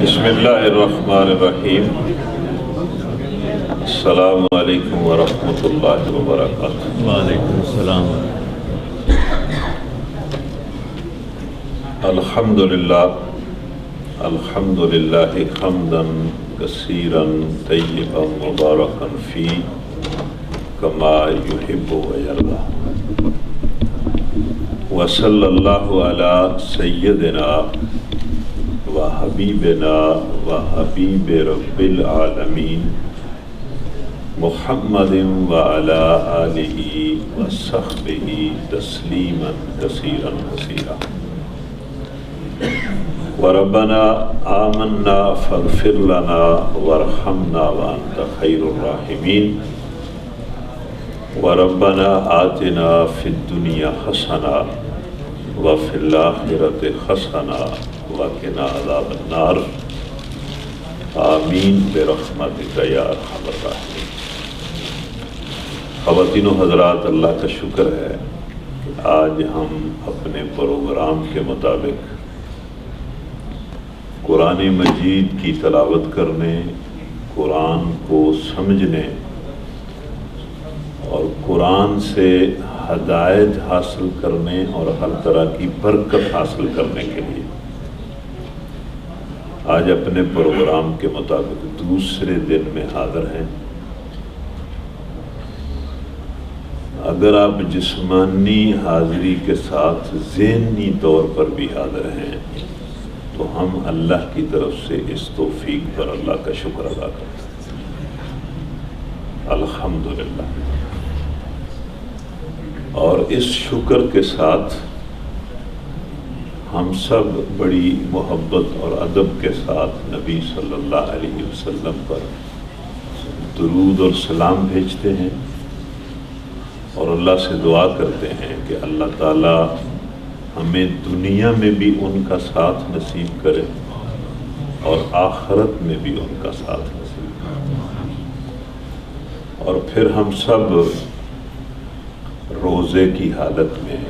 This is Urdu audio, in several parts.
بسم اللہ الرحمن الرحیم۔ السلام علیکم ورحمۃ اللہ وبرکاتہ۔ وعلیکم السلام۔ الحمدللہ الحمدللہ حمدا کثیرا طیبا مبارکا فیہ کما یحب ویرضی، وصلی اللہ علی سیدنا و حبیبنا و حبیب رب العالمین محمد وعلی آلہ وصحبہ تسلیما کثیرا کثیرا۔ وربنا آمنا فاغفر لنا وارحمنا وانت خیر الراحمین۔ وربنا آتنا فی الدنیا حسنہ وفی الآخرۃ حسنہ وقنا عذاب النار، آمین برحمتک یا ارحم الراحمین۔ خواتین و حضرات، اللہ کا شکر ہے کہ آج ہم اپنے پروگرام کے مطابق قرآن مجید کی تلاوت کرنے، قرآن کو سمجھنے اور قرآن سے ہدایت حاصل کرنے اور ہر طرح کی برکت حاصل کرنے کے لیے آج اپنے پروگرام کے مطابق دوسرے دن میں حاضر ہیں۔ اگر آپ جسمانی حاضری کے ساتھ ذہنی طور پر بھی حاضر ہیں تو ہم اللہ کی طرف سے اس توفیق پر اللہ کا شکر ادا کرتے ہیں، الحمدللہ۔ اور اس شکر کے ساتھ ہم سب بڑی محبت اور ادب کے ساتھ نبی صلی اللہ علیہ وسلم پر درود اور سلام بھیجتے ہیں اور اللہ سے دعا کرتے ہیں کہ اللہ تعالی ہمیں دنیا میں بھی ان کا ساتھ نصیب کرے اور آخرت میں بھی ان کا ساتھ نصیب کرے، اور پھر ہم سب روزے کی حالت میں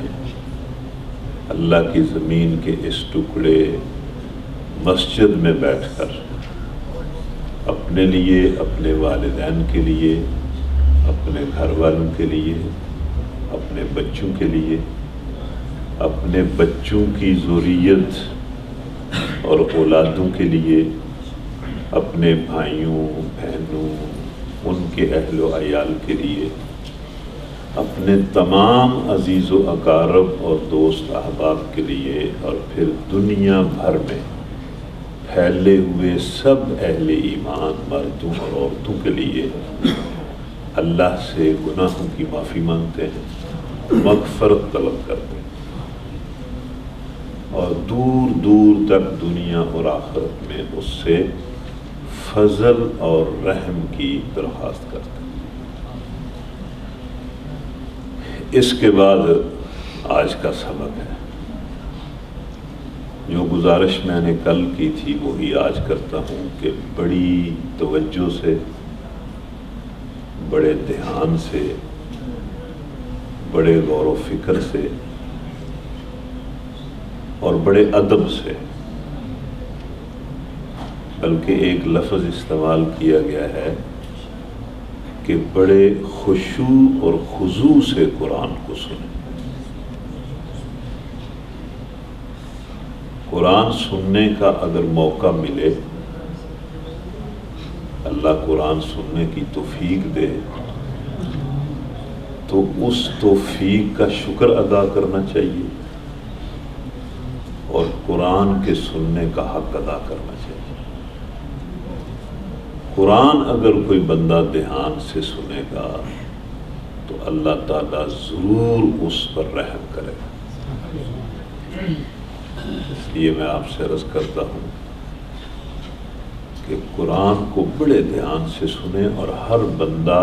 اللہ کی زمین کے اس ٹکڑے مسجد میں بیٹھ کر اپنے لیے، اپنے والدین کے لیے، اپنے گھر والوں کے لیے، اپنے بچوں کے لیے، اپنے بچوں کی ذریت اور اولادوں کے لیے، اپنے بھائیوں بہنوں، ان کے اہل و عیال کے لیے، اپنے تمام عزیز و اقارب اور دوست احباب کے لیے، اور پھر دنیا بھر میں پھیلے ہوئے سب اہل ایمان مردوں اور عورتوں کے لیے اللہ سے گناہوں کی معافی مانگتے ہیں، مغفرت طلب کرتے ہیں، اور دور دور تک دنیا اور آخرت میں اس سے فضل اور رحم کی درخواست کرتے ہیں۔ اس کے بعد آج کا سبق ہے۔ جو گزارش میں نے کل کی تھی وہی آج کرتا ہوں کہ بڑی توجہ سے، بڑے دھیان سے، بڑے غور و فکر سے اور بڑے ادب سے، بلکہ ایک لفظ استعمال کیا گیا ہے کہ بڑے خشوع اور خضوع سے قرآن کو سنیں۔ قرآن سننے کا اگر موقع ملے، اللہ قرآن سننے کی توفیق دے تو اس توفیق کا شکر ادا کرنا چاہیے اور قرآن کے سننے کا حق ادا کرنا چاہیے۔ قرآن اگر کوئی بندہ دھیان سے سنے گا تو اللہ تعالیٰ ضرور اس پر رحم کرے گا۔ اس لیے میں آپ سے عرض کرتا ہوں کہ قرآن کو بڑے دھیان سے سنیں، اور ہر بندہ،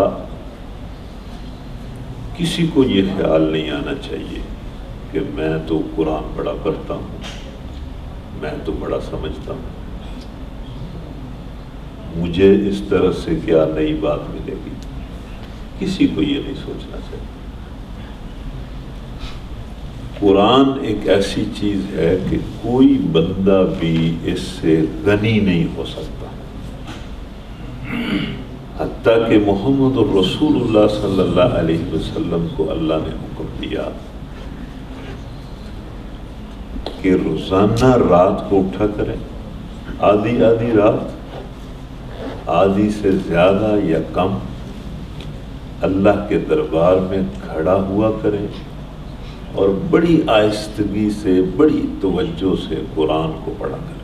کسی کو یہ خیال نہیں آنا چاہیے کہ میں تو قرآن بڑا پڑھتا ہوں، میں تو بڑا سمجھتا ہوں، مجھے اس طرح سے کیا نئی بات ملے گی۔ کسی کو یہ نہیں سوچنا چاہیے۔ قرآن ایک ایسی چیز ہے کہ کوئی بندہ بھی اس سے غنی نہیں ہو سکتا، حتیٰ کہ محمد الرسول اللہ صلی اللہ علیہ وسلم کو اللہ نے حکم دیا کہ روزانہ رات کو اٹھا کریں، آدھی رات، آدھی سے زیادہ یا کم اللہ کے دربار میں کھڑا ہوا کریں اور بڑی آہستگی سے، بڑی توجہ سے قرآن کو پڑھا کریں۔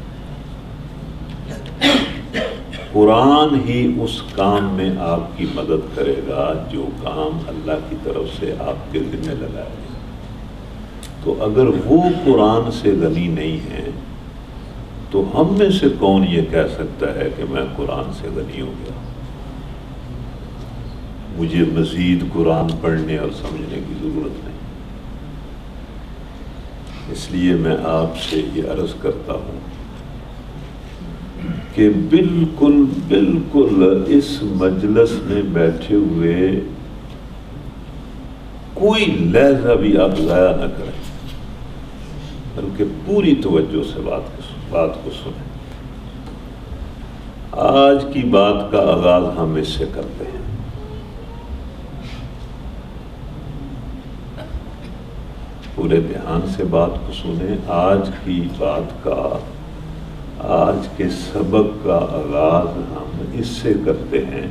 قرآن ہی اس کام میں آپ کی مدد کرے گا جو کام اللہ کی طرف سے آپ کے ذمہ لگائے گا۔ تو اگر وہ قرآن سے غنی نہیں ہے تو ہم میں سے کون یہ کہہ سکتا ہے کہ میں قرآن سے غنی ہو گیا، مجھے مزید قرآن پڑھنے اور سمجھنے کی ضرورت نہیں؟ اس لیے میں آپ سے یہ عرض کرتا ہوں کہ بالکل اس مجلس میں بیٹھے ہوئے کوئی لہجہ بھی آپ ضائع نہ کریں، بلکہ پوری توجہ سے بات کو سنیں۔ آج کی بات کا آغاز ہم اس سے کرتے ہیں۔ پورے دھیان سے بات کو سنیں۔ آج کی بات کا، آج کے سبق کا آغاز ہم اس سے کرتے ہیں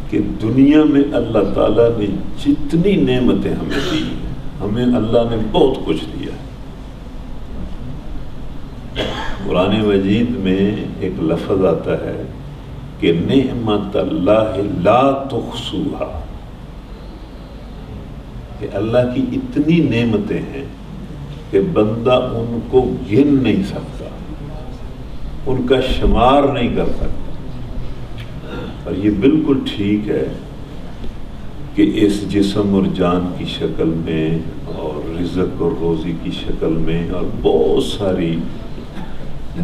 کہ دنیا میں اللہ تعالیٰ نے جتنی نعمتیں ہمیں دی، ہمیں اللہ نے بہت کچھ دیا۔ قرآن مجید میں ایک لفظ آتا ہے کہ نعمت اللہ لا تحصوها، کہ اللہ کی اتنی نعمتیں ہیں کہ بندہ ان کو گن نہیں سکتا، ان کا شمار نہیں کر سکتا۔ اور یہ بالکل ٹھیک ہے کہ اس جسم اور جان کی شکل میں اور رزق اور روزی کی شکل میں اور بہت ساری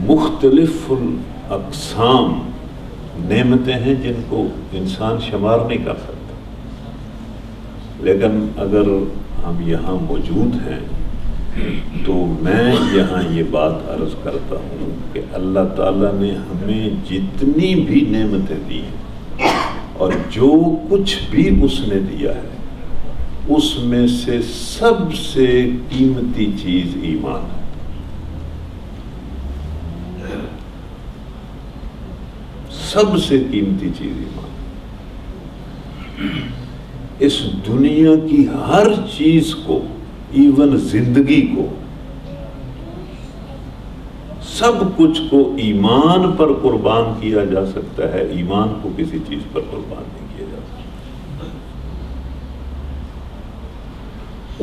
مختلف اقسام نعمتیں ہیں جن کو انسان شمار نہیں کر سکتا۔ لیکن اگر ہم یہاں موجود ہیں تو میں یہاں یہ بات عرض کرتا ہوں کہ اللہ تعالیٰ نے ہمیں جتنی بھی نعمتیں دی ہیں اور جو کچھ بھی اس نے دیا ہے، اس میں سے سب سے قیمتی چیز ایمان ہے۔ سب سے قیمتی چیز ایمان ہے۔ اس دنیا کی ہر چیز کو، ایون زندگی کو، سب کچھ کو ایمان پر قربان کیا جا سکتا ہے، ایمان کو کسی چیز پر قربان نہیں کیا جا سکتا۔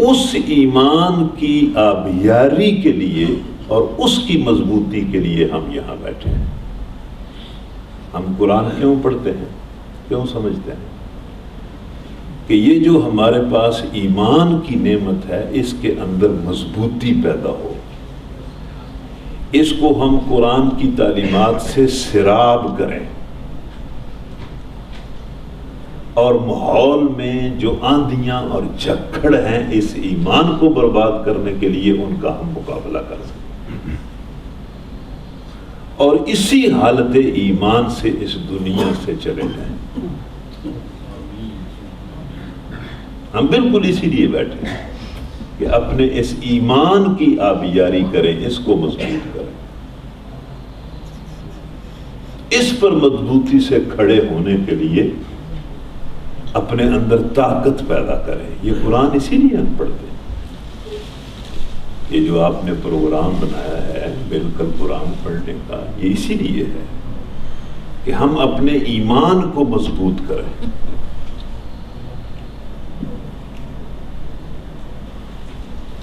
اس ایمان کی آبیاری کے لیے اور اس کی مضبوطی کے لیے ہم یہاں بیٹھے ہیں۔ ہم قرآن کیوں پڑھتے ہیں، کیوں سمجھتے ہیں؟ کہ یہ جو ہمارے پاس ایمان کی نعمت ہے، اس کے اندر مضبوطی پیدا ہو، اس کو ہم قرآن کی تعلیمات سے سیراب کریں، اور ماحول میں جو آندیاں اور جھکڑ ہیں اس ایمان کو برباد کرنے کے لیے ان کا ہم مقابلہ کر سکیں، اور اسی حالت ایمان سے اس دنیا سے چلے جائیں۔ ہم بالکل اسی لیے بیٹھے ہیں کہ اپنے اس ایمان کی آبیاری کریں، اس کو مضبوط کریں، اس پر مضبوطی سے کھڑے ہونے کے لیے اپنے اندر طاقت پیدا کریں۔ یہ قرآن اسی لیے ہم پڑھتے ہیں۔ یہ جو آپ نے پروگرام بنایا ہے مل کر قرآن پڑھنے کا، یہ اسی لیے ہے کہ ہم اپنے ایمان کو مضبوط کریں۔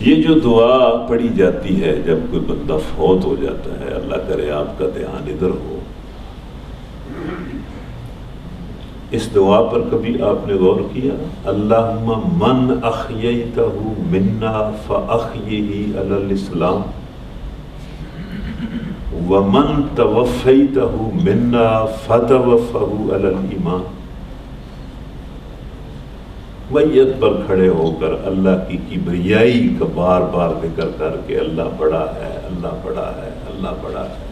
یہ جو دعا پڑھی جاتی ہے جب کوئی بندہ فوت ہو جاتا ہے، اللہ کرے آپ کا دھیان ادھر ہو، اس دعا پر کبھی آپ نے غور کیا؟ اللہم من احییتہ منا فاحیہ علی الاسلام ومن توفیتہ منا فتوفہ علی الایمان۔ میت پر کھڑے ہو کر اللہ کی کبریائی کا بار بار ذکر کر کے اللہ بڑا ہے، اللہ بڑا ہے، اللہ بڑا ہے،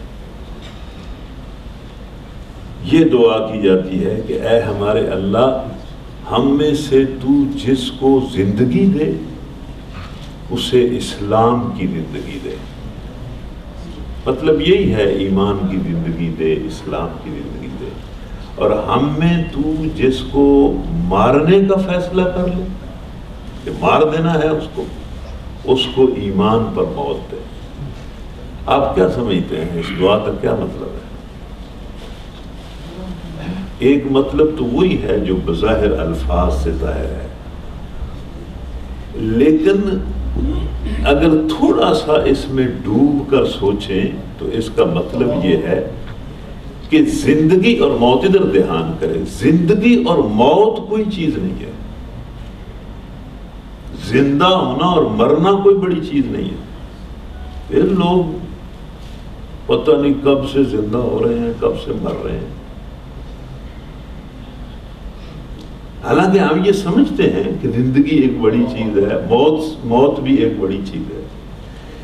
یہ دعا کی جاتی ہے کہ اے ہمارے اللہ، ہم میں سے تو جس کو زندگی دے اسے اسلام کی زندگی دے. مطلب یہی ہے ایمان کی زندگی دے، اسلام کی زندگی دے. اور ہم میں تو جس کو مارنے کا فیصلہ کر لے کہ مار دینا ہے اس کو ایمان پر موت دے. آپ کیا سمجھتے ہیں اس دعا کا کیا مطلب ہے؟ ایک مطلب تو وہی ہے جو بظاہر الفاظ سے ظاہر ہے، لیکن اگر تھوڑا سا اس میں ڈوب کر سوچیں تو اس کا مطلب یہ ہے کہ زندگی اور موت، ادھر دھیان کریں، زندگی اور موت کوئی چیز نہیں ہے. زندہ ہونا اور مرنا کوئی بڑی چیز نہیں ہے. پھر لوگ پتہ نہیں کب سے زندہ ہو رہے ہیں، کب سے مر رہے ہیں. حالانکہ ہم یہ سمجھتے ہیں کہ زندگی ایک بڑی چیز ہے، موت بھی ایک بڑی چیز ہے،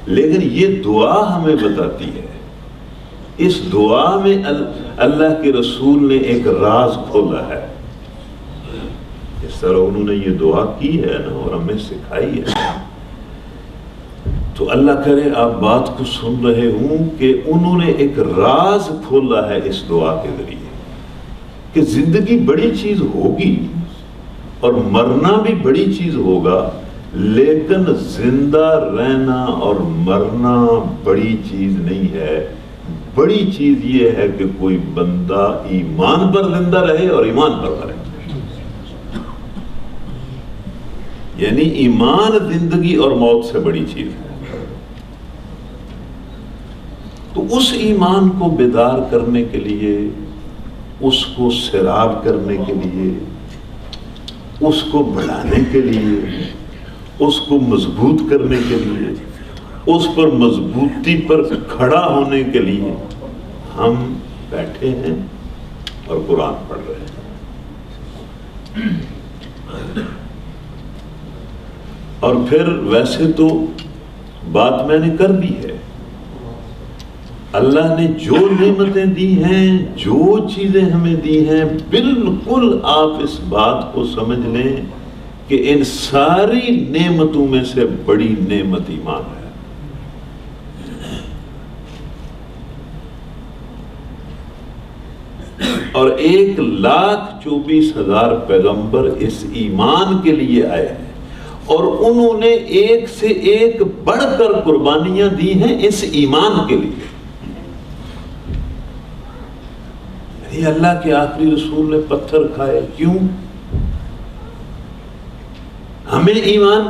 لیکن یہ دعا ہمیں بتاتی ہے. اس دعا میں اللہ کے رسول نے ایک راز کھولا ہے. اس طرح انہوں نے یہ دعا کی ہے نا اور ہمیں سکھائی ہے. تو اللہ کرے آپ بات کو سن رہے ہوں کہ انہوں نے ایک راز کھولا ہے اس دعا کے ذریعے کہ زندگی بڑی چیز ہوگی اور مرنا بھی بڑی چیز ہوگا، لیکن زندہ رہنا اور مرنا بڑی چیز نہیں ہے. بڑی چیز یہ ہے کہ کوئی بندہ ایمان پر زندہ رہے اور ایمان پر مرے. یعنی ایمان زندگی اور موت سے بڑی چیز ہے. تو اس ایمان کو بیدار کرنے کے لیے، اس کو سیراب کرنے کے لیے، اس کو بڑھانے کے لیے، اس کو مضبوط کرنے کے لیے، اس پر مضبوطی پر کھڑا ہونے کے لیے ہم بیٹھے ہیں اور قرآن پڑھ رہے ہیں. اور پھر ویسے تو بات میں نے کر دی ہے، اللہ نے جو نعمتیں دی ہیں، جو چیزیں ہمیں دی ہیں، بالکل آپ اس بات کو سمجھ لیں کہ ان ساری نعمتوں میں سے بڑی نعمت ایمان ہے. اور 1,24,000 پیغمبر اس ایمان کے لیے آئے ہیں اور انہوں نے ایک سے ایک بڑھ کر قربانیاں دی ہیں اس ایمان کے لیے. یہ اللہ کے آخری رسول نے پتھر کھائے، کیوں؟ ہمیں ایمان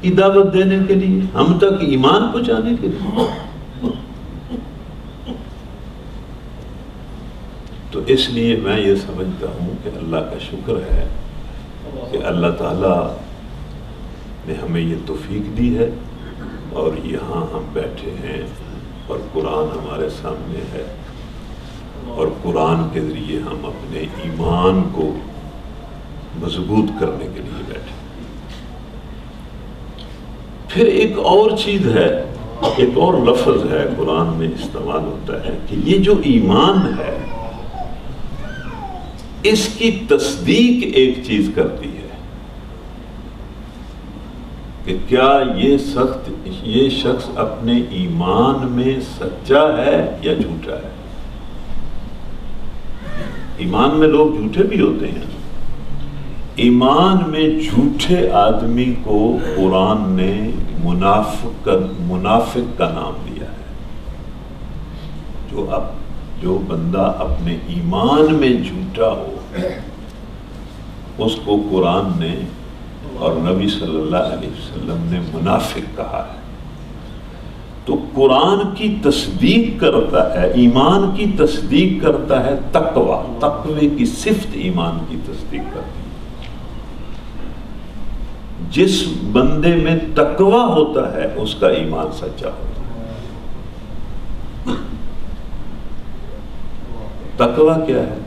کی دعوت دینے کے لیے، ہم تک ایمان پہنچانے کے لیے. تو اس لیے میں یہ سمجھتا ہوں کہ اللہ کا شکر ہے کہ اللہ تعالیٰ نے ہمیں یہ توفیق دی ہے اور یہاں ہم بیٹھے ہیں اور قرآن ہمارے سامنے ہے اور قرآن کے ذریعے ہم اپنے ایمان کو مضبوط کرنے کے لیے بیٹھے. پھر ایک اور چیز ہے، ایک اور لفظ ہے قرآن میں استعمال ہوتا ہے کہ یہ جو ایمان ہے اس کی تصدیق ایک چیز کرتی ہے کہ کیا یہ شخص اپنے ایمان میں سچا ہے یا جھوٹا ہے. ایمان میں لوگ جھوٹے بھی ہوتے ہیں. ایمان میں جھوٹے آدمی کو قرآن نے منافق کا نام دیا ہے. جو بندہ اپنے ایمان میں جھوٹا ہو اس کو قرآن نے اور نبی صلی اللہ علیہ وسلم نے منافق کہا ہے. تو قرآن کی تصدیق کرتا ہے، ایمان کی تصدیق کرتا ہے تقوی، تقوی کی صفت ایمان کی تصدیق کرتی ہے. جس بندے میں تقوی ہوتا ہے اس کا ایمان سچا ہوتا ہے. تقوی کیا ہے؟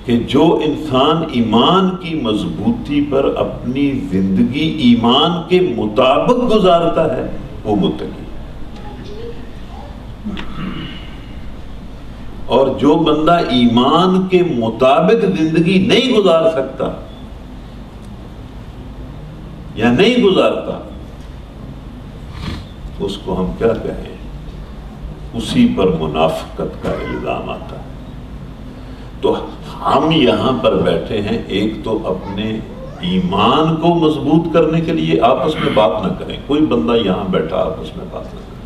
کہ جو انسان ایمان کی مضبوطی پر اپنی زندگی ایمان کے مطابق گزارتا ہے وہ متقی، اور جو بندہ ایمان کے مطابق زندگی نہیں گزار سکتا یا نہیں گزارتا، اس کو ہم کیا کہیں؟ اسی پر منافقت کا الزام آتا ہے۔ تو ہم یہاں پر بیٹھے ہیں، ایک تو اپنے ایمان کو مضبوط کرنے کے لیے آپس میں بات نہ کریں، کوئی بندہ یہاں بیٹھا آپس میں بات نہ کرے،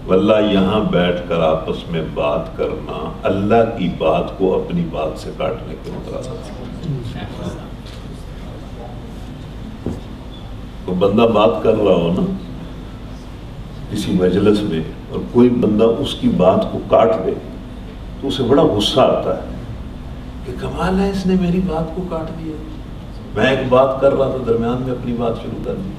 واللہ یہاں بیٹھ کر آپس میں بات کرنا اللہ کی بات کو اپنی بات سے کاٹنے کے مترادف ہے۔ تو بندہ بات کر رہا ہو نا کسی مجلس میں اور کوئی بندہ اس کی بات کو کاٹ دے تو اسے بڑا غصہ آتا ہے کہ کمال ہے، اس نے میری بات کو کاٹ دیا، میں ایک بات کر رہا تھا درمیان میں اپنی بات شروع کر دی۔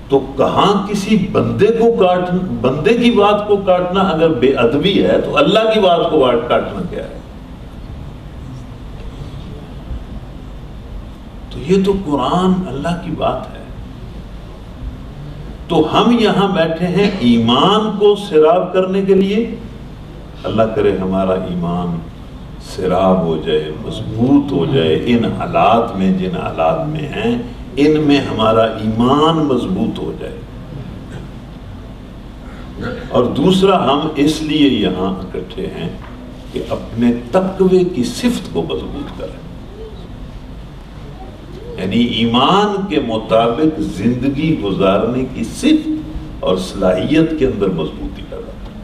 تو کہاں کسی بندے کی بات کو کاٹنا اگر بے ادبی ہے تو اللہ کی بات کو کاٹنا کیا ہے؟ تو یہ تو قرآن اللہ کی بات ہے۔ تو ہم یہاں بیٹھے ہیں ایمان کو سیراب کرنے کے لیے، اللہ کرے ہمارا ایمان سیراب ہو جائے، مضبوط ہو جائے، ان حالات میں جن حالات میں ہیں ان میں ہمارا ایمان مضبوط ہو جائے۔ اور دوسرا، ہم اس لیے یہاں اکٹھے ہیں کہ اپنے تقوی کی صفت کو مضبوط کریں، یعنی ایمان کے مطابق زندگی گزارنے کی صفت اور صلاحیت کے اندر مضبوطی پیدا کریں۔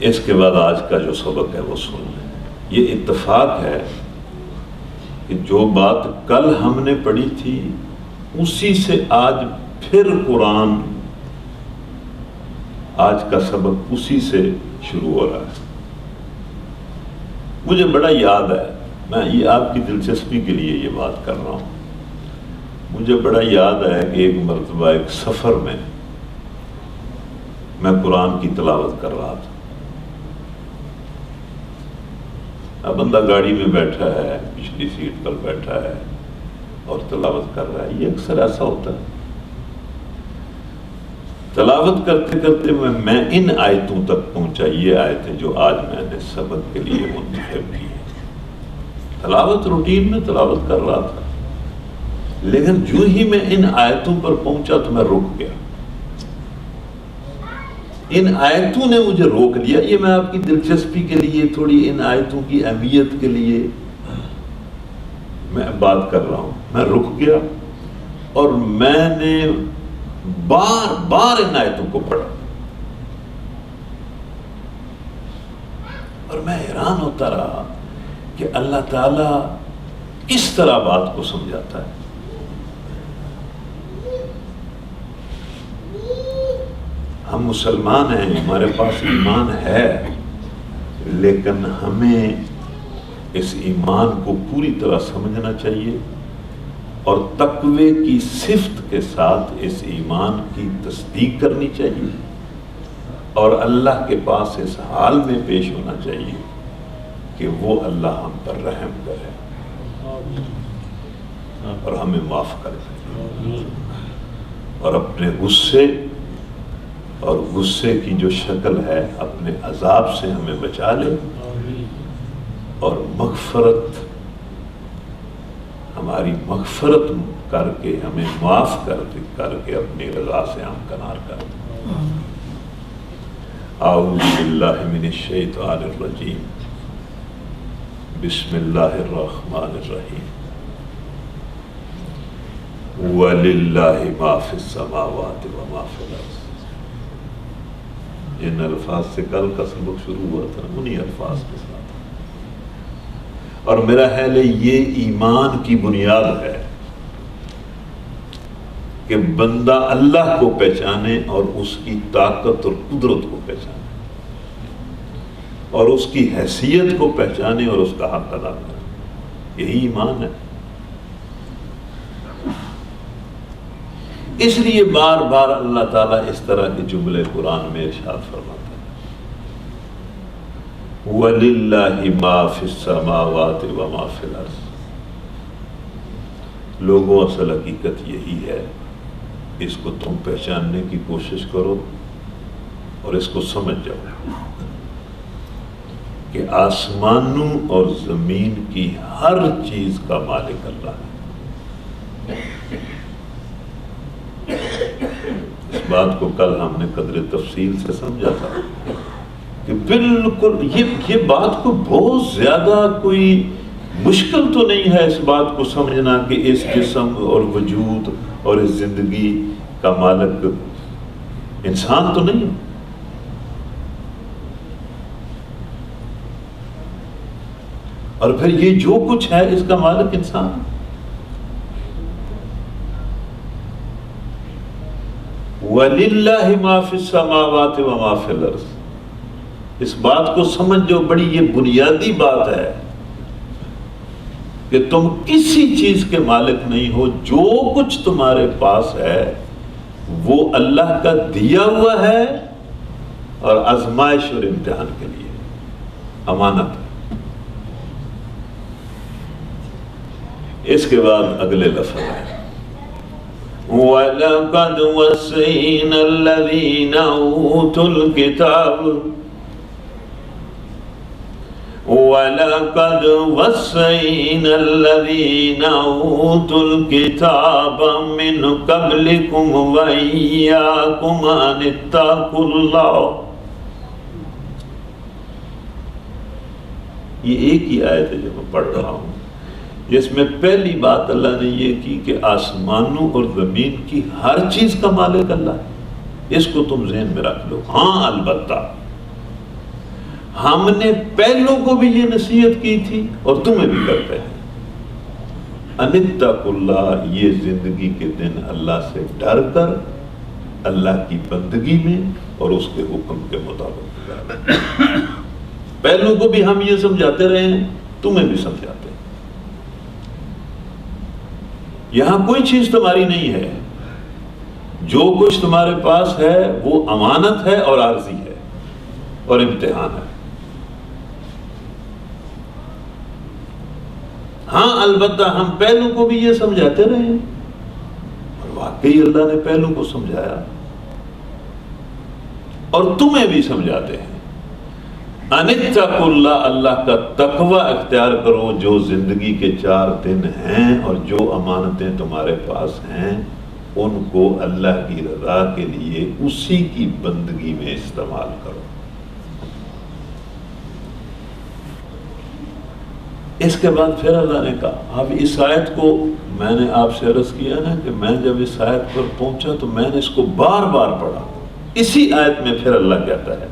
اس کے بعد آج کا جو سبق ہے وہ سن لیں۔ یہ اتفاق ہے کہ جو بات کل ہم نے پڑھی تھی اسی سے آج پھر قرآن، آج کا سبق اسی سے شروع ہو رہا ہے۔ مجھے بڑا یاد ہے، میں یہ آپ کی دلچسپی کے لیے یہ بات کر رہا ہوں، مجھے بڑا یاد ہے کہ ایک مرتبہ ایک سفر میں قرآن کی تلاوت کر رہا تھا۔ اب بندہ گاڑی میں بیٹھا ہے، پچھلی سیٹ پر بیٹھا ہے اور تلاوت کر رہا ہے، یہ اکثر ایسا ہوتا ہے۔ تلاوت کرتے کرتے میں ان آیتوں تک پہنچا، یہ آیتیں جو آج میں نے سبق کے لیے منتخب کی ہیں۔ تلاوت روٹین میں تلاوت کر رہا تھا، لیکن جو ہی میں ان آیتوں پر پہنچا تو میں رک گیا۔ ان آیتوں نے مجھے روک لیا۔ یہ میں آپ کی دلچسپی کے لیے تھوڑی ان آیتوں کی اہمیت کے لیے میں بات کر رہا ہوں۔ میں رک گیا اور میں نے بار بار ان آیتوں کو پڑھا اور میں حیران ہوتا رہا کہ اللہ تعالیٰ کس طرح بات کو سمجھاتا ہے۔ ہم مسلمان ہیں، ہمارے پاس ایمان ہے، لیکن ہمیں اس ایمان کو پوری طرح سمجھنا چاہیے اور تقوی کی صفت کے ساتھ اس ایمان کی تصدیق کرنی چاہیے اور اللہ کے پاس اس حال میں پیش ہونا چاہیے کہ وہ اللہ ہم پر رحم کرے اور ہمیں معاف کر دے اور اپنے غصے کی جو شکل ہے اپنے عذاب سے ہمیں بچا لے اور ہماری مغفرت کر کے ہمیں معاف کر کے اپنی رضا سے ہمکنار کر دے۔ اعوذ باللہ من الشیطان الرجیم، بسم اللہ الرحمن الرحیم، وَلِلَّهِ مَا فِي السَّمَاوَاتِ وَمَا فِي الْأَرْضِ۔ ان الفاظ سے کل کا سبق شروع ہوا تھا، انہی الفاظ کے ساتھ، اور میرا خیال ہے یہ ایمان کی بنیاد ہے کہ بندہ اللہ کو پہچانے اور اس کی طاقت اور قدرت کو پہچانے اور اس کی حیثیت کو پہچانے اور اس کا حق ادا کرے، یہی ایمان ہے۔ اس لیے بار بار اللہ تعالیٰ اس طرح کے جملے قرآن میں ارشاد فرماتا ہے، وَلِلَّهِ مَا فِي السَّمَاوَاتِ وَمَا فِي الْأَرْضِ۔ لوگوں اصل حقیقت یہی ہے، اس کو تم پہچاننے کی کوشش کرو اور اس کو سمجھ جاؤ کہ آسمانوں اور زمین کی ہر چیز کا مالک اللہ ہے۔ اس بات کو کل ہم نے قدر تفصیل سے سمجھا تھا کہ بالکل یہ بات کو بہت زیادہ کوئی مشکل تو نہیں ہے اس بات کو سمجھنا کہ اس جسم اور وجود اور اس زندگی کا مالک انسان تو نہیں ہے۔ اور پھر یہ جو کچھ ہے اس کا مالک انسان ہے۔ وَلِلَّهِ مَا فِي السَّمَاوَاتِ وَمَا فِي الْأَرْضِ۔ اس بات کو سمجھ جو، بڑی یہ بنیادی بات ہے کہ تم کسی چیز کے مالک نہیں ہو، جو کچھ تمہارے پاس ہے وہ اللہ کا دیا ہوا ہے اور آزمائش اور امتحان کے لیے امانت ہے۔ اس کے بعد اگلے لفظ ہے وَلَقَدْ وَصَّيْنَا الَّذِينَ أُوتُوا الْكِتَابَ وَلَقَدْ وَصَّيْنَا الَّذِينَ أُوتُوا الْكِتَابَ مِنْ قَبْلِكُمْ وَإِيَّاكُمْ أَنِ اتَّقُوا اللَّهَ۔ یہ ایک ہی آیت ہے جو میں پڑھ رہا ہوں، جس میں پہلی بات اللہ نے یہ کی کہ آسمانوں اور زمین کی ہر چیز کا مالک اللہ ہے۔ اس کو تم ذہن میں رکھ لو۔ ہاں البتہ ہم نے پہلوں کو بھی یہ نصیحت کی تھی اور تمہیں بھی کرتے ہیں، ان اتقوا اللہ، یہ زندگی کے دن اللہ سے ڈر کر اللہ کی بندگی میں اور اس کے حکم کے مطابق گزارو۔ پہلوں کو بھی ہم یہ سمجھاتے رہے ہیں، تمہیں بھی سمجھاتے ہیں۔ یہاں کوئی چیز تمہاری نہیں ہے، جو کچھ تمہارے پاس ہے وہ امانت ہے اور عارضی ہے اور امتحان ہے۔ ہاں البتہ ہم پہلوں کو بھی یہ سمجھاتے رہے ہیں اور واقعی اللہ نے پہلوں کو سمجھایا اور تمہیں بھی سمجھاتے ہیں۔ ان اتقوا اللہ، اللہ کا تقوی اختیار کرو، جو زندگی کے 4 دن ہیں اور جو امانتیں تمہارے پاس ہیں ان کو اللہ کی رضا کے لیے اسی کی بندگی میں استعمال کرو۔ اس کے بعد پھر اللہ نے کہا، اب اس آیت کو میں نے آپ سے عرض کیا نا کہ میں جب اس آیت پر پہنچا تو میں نے اس کو بار بار پڑھا۔ اسی آیت میں پھر اللہ کہتا ہے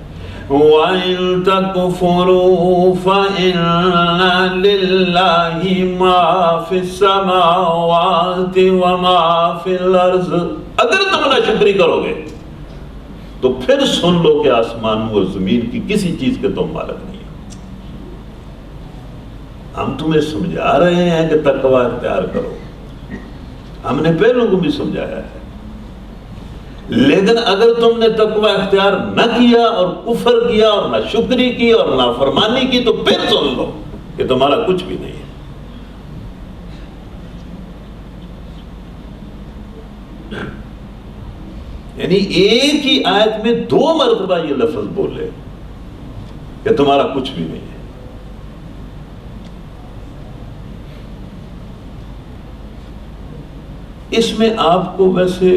وَإِن تَكْفُرُوا فَإِنَّ لِلَّهِ مَا فِي السَّمَاوَاتِ وَمَا فِي الْأَرْضِ۔ اگر تم ناشکری کرو گے تو پھر سن لو کہ آسمانوں اور زمین کی کسی چیز کے تم مالک نہیں ہو۔ ہم تمہیں سمجھا رہے ہیں کہ تقوی اختیار کرو، ہم نے پہلوں کو بھی سمجھایا ہے، لیکن اگر تم نے تقوی اختیار نہ کیا اور کفر کیا اور نہ شکری کی اور نہ فرمانی کی تو پھر سن لو کہ تمہارا کچھ بھی نہیں ہے۔ یعنی ایک ہی آیت میں 2 مرتبہ یہ لفظ بولے کہ تمہارا کچھ بھی نہیں ہے۔ اس میں آپ کو ویسے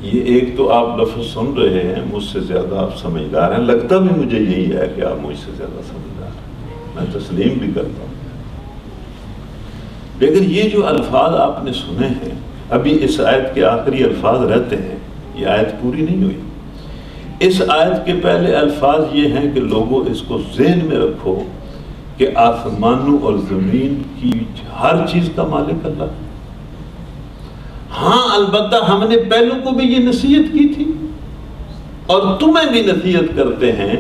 یہ ایک تو آپ لفظ سن رہے ہیں، مجھ سے زیادہ آپ سمجھدار ہیں، لگتا بھی مجھے یہی ہے کہ آپ مجھ سے زیادہ سمجھدار ہیں، میں تسلیم بھی کرتا ہوں۔ لیکن یہ جو الفاظ آپ نے سنے ہیں، ابھی اس آیت کے آخری الفاظ رہتے ہیں، یہ آیت پوری نہیں ہوئی۔ اس آیت کے پہلے الفاظ یہ ہیں کہ لوگوں اس کو ذہن میں رکھو کہ آسمانوں اور زمین کی ہر چیز کا مالک اللہ ہے۔ ہاں البتہ ہم نے پہلوں کو بھی یہ نصیحت کی تھی اور تمہیں بھی نصیحت کرتے ہیں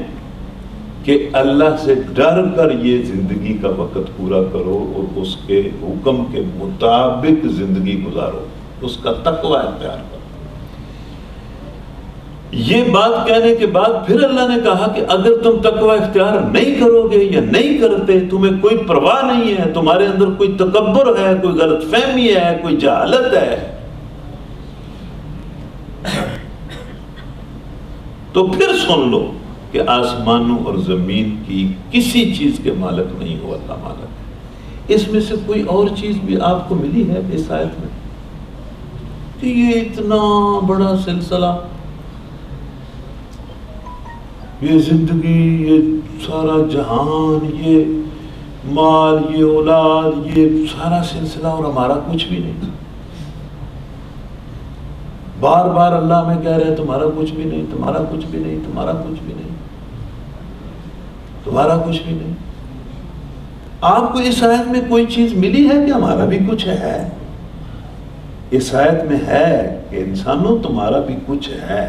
کہ اللہ سے ڈر کر یہ زندگی کا وقت پورا کرو اور اس کے حکم کے مطابق زندگی گزارو۔ اس کا تقوی اختیار کرو۔ یہ بات کہنے کے بعد پھر اللہ نے کہا کہ اگر تم تقوی اختیار نہیں کرو گے یا نہیں کرتے، تمہیں کوئی پرواہ نہیں ہے، تمہارے اندر کوئی تکبر ہے، کوئی غلط فہمی ہے، کوئی جہالت ہے، تو پھر سن لو کہ آسمانوں اور زمین کی کسی چیز کے مالک نہیں ہو، اللہ مالک ہے۔ اس میں سے کوئی اور چیز بھی آپ کو ملی ہے اس آیت میں کہ یہ اتنا بڑا سلسلہ، یہ زندگی، یہ سارا جہان، یہ مال، یہ اولاد، یہ سارا سلسلہ اور ہمارا کچھ بھی نہیں؟ بار بار اللہ میں کہہ رہے ہیں تمہارا کچھ بھی نہیں، تمہارا کچھ بھی نہیں، تمہارا کچھ بھی نہیں، تمہارا کچھ بھی نہیں۔ آپ کو اس آیت میں کوئی چیز ملی ہے کہ ہمارا بھی کچھ ہے؟ اس آیت میں ہے کہ انسانوں تمہارا بھی کچھ ہے،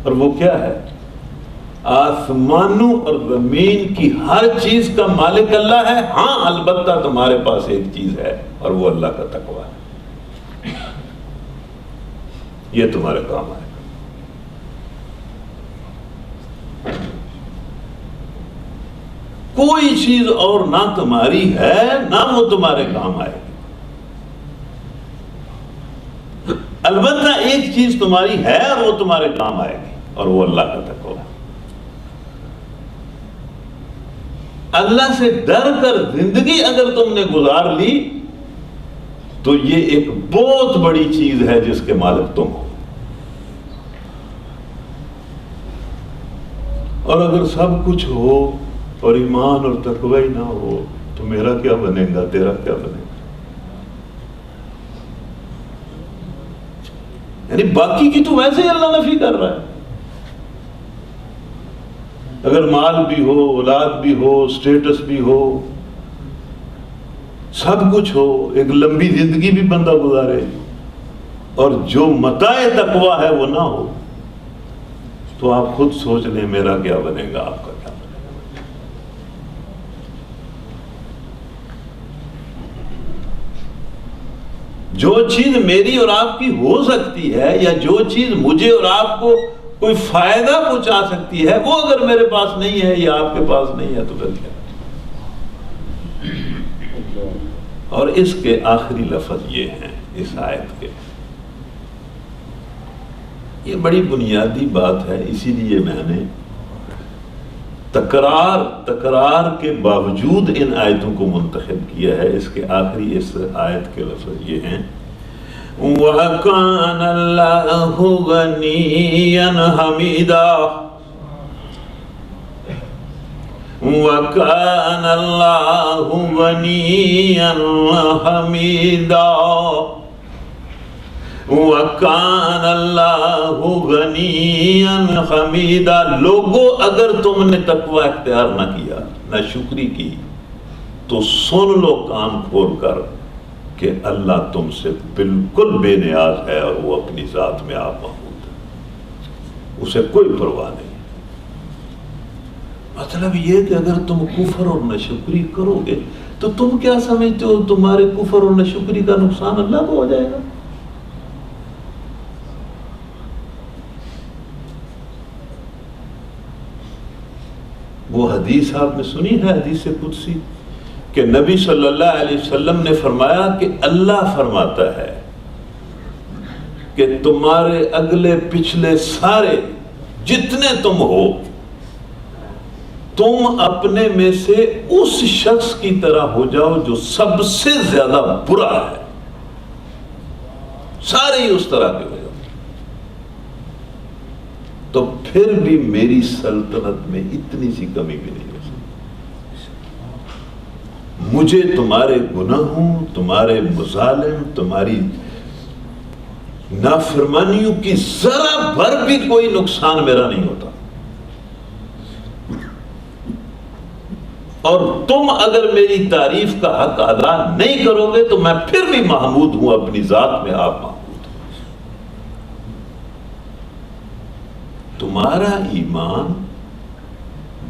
اور وہ کیا ہے؟ آسمانوں اور زمین کی ہر چیز کا مالک اللہ ہے۔ ہاں البتہ تمہارے پاس ایک چیز ہے، اور وہ اللہ کا تقویٰ ہے، یہ تمہارے کام آئے گا۔ کوئی چیز اور نہ تمہاری ہے نہ وہ تمہارے کام آئے گی۔ البتہ ایک چیز تمہاری ہے اور وہ تمہارے کام آئے گی، اور وہ اللہ کا تقویٰ ہے۔ اللہ سے ڈر کر زندگی اگر تم نے گزار لی تو یہ ایک بہت بڑی چیز ہے جس کے مالک تم ہو۔ اور اگر سب کچھ ہو اور ایمان اور تقوی ہی نہ ہو تو میرا کیا بنے گا، تیرا کیا بنے گا؟ یعنی باقی کی تو ویسے ہی اللہ نفی کر رہا ہے۔ اگر مال بھی ہو، اولاد بھی ہو، سٹیٹس بھی ہو، سب کچھ ہو، ایک لمبی زندگی بھی بندہ گزارے، اور جو متاع تقوی ہے وہ نہ ہو، تو آپ خود سوچ لیں میرا کیا بنے گا، آپ کا کیا بنے گا۔ جو چیز میری اور آپ کی ہو سکتی ہے، یا جو چیز مجھے اور آپ کو کوئی فائدہ پہنچا سکتی ہے، وہ اگر میرے پاس نہیں ہے یا آپ کے پاس نہیں ہے تو پھر کیا؟ اور اس کے آخری لفظ یہ ہیں اس آیت کے، یہ بڑی بنیادی بات ہے، اسی لیے میں نے تکرار کے باوجود ان آیتوں کو منتخب کیا ہے۔ اس کے آخری اس آیت کے لفظ یہ ہیں، وَكَانَ اللَّهُ غَنِيًّا حَمِيدًا، وَكَانَ اللَّهُ غَنِيًّا حَمِيدًا، وَكَانَ اللَّهُ غَنِيًّا حَمِيدًا۔ لوگوں اگر تم نے تقوی اختیار نہ کیا، نہ شکری کی، تو سن لو کان کھول کر کہ اللہ تم سے بالکل بے نیاز ہے، اور وہ اپنی ذات میں آپ محمود ہے، اسے کوئی پرواہ نہیں۔ مطلب یہ کہ اگر تم کفر اور ناشکری کرو گے تو تم کیا سمجھتے ہو تمہارے کفر اور ناشکری کا نقصان اللہ کو ہو جائے گا؟ وہ حدیث آپ نے سنی ہے، حدیث قدسی، کہ نبی صلی اللہ علیہ وسلم نے فرمایا کہ اللہ فرماتا ہے کہ تمہارے اگلے پچھلے سارے جتنے تم ہو، تم اپنے میں سے اس شخص کی طرح ہو جاؤ جو سب سے زیادہ برا ہے، سارے ہی اس طرح کے ہو جاؤ، تو پھر بھی میری سلطنت میں اتنی سی کمی بھی نہیں ہو سکتی۔ مجھے تمہارے گناہوں، تمہارے مظالم، تمہاری نافرمانیوں کی ذرا بھر بھی کوئی نقصان میرا نہیں ہوتا، اور تم اگر میری تعریف کا حق ادا نہیں کرو گے تو میں پھر بھی محمود ہوں، اپنی ذات میں آپ محمود ہوں۔ تمہارا ایمان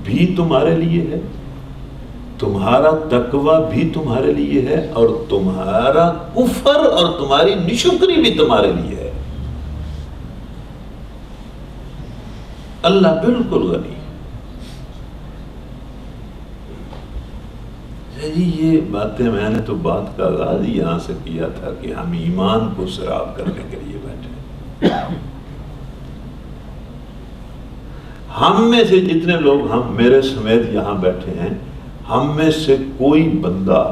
بھی تمہارے لیے ہے، تمہارا تقوی بھی تمہارے لیے ہے اور تمہارا کفر اور تمہاری نشکری بھی تمہارے لیے ہے. اللہ بالکل غنی. یہ باتیں میں نے تو بات کا آغاز ہی یہاں سے کیا تھا کہ ہم ایمان کو سراب کرنے کے لیے بیٹھے. ہم میں سے جتنے لوگ ہم میرے سمیت یہاں بیٹھے ہیں، ہم میں سے کوئی بندہ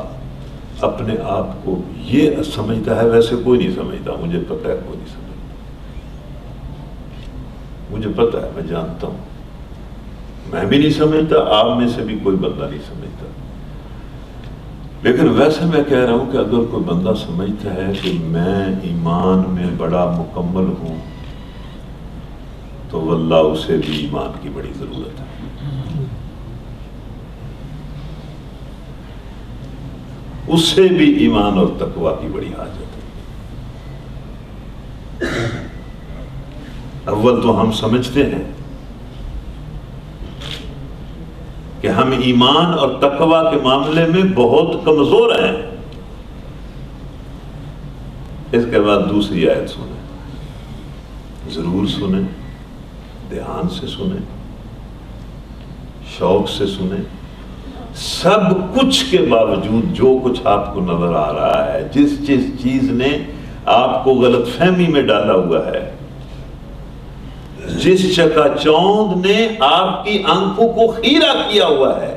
اپنے آپ کو یہ سمجھتا ہے، ویسے کوئی نہیں سمجھتا، مجھے پتہ ہے کوئی نہیں سمجھتا، مجھے پتہ ہے، میں جانتا ہوں، میں بھی نہیں سمجھتا، آپ میں سے بھی کوئی بندہ نہیں سمجھتا. لیکن ویسے میں کہہ رہا ہوں کہ اگر کوئی بندہ سمجھتا ہے کہ میں ایمان میں بڑا مکمل ہوں تو واللہ اسے بھی ایمان کی بڑی ضرورت ہے. اسے بھی ایمان اور تقوی کی بڑی حاجت ہے. اول تو ہم سمجھتے ہیں کہ ہم ایمان اور تقوی کے معاملے میں بہت کمزور ہیں. اس کے بعد دوسری آیت سنیں، ضرور سنیں، دھیان سے سنیں، شوق سے سنیں. سب کچھ کے باوجود جو کچھ آپ کو نظر آ رہا ہے، جس چیز نے آپ کو غلط فہمی میں ڈالا ہوا ہے، جس چکا چوند نے آپ کی آنکھوں کو خیرہ کیا ہوا ہے،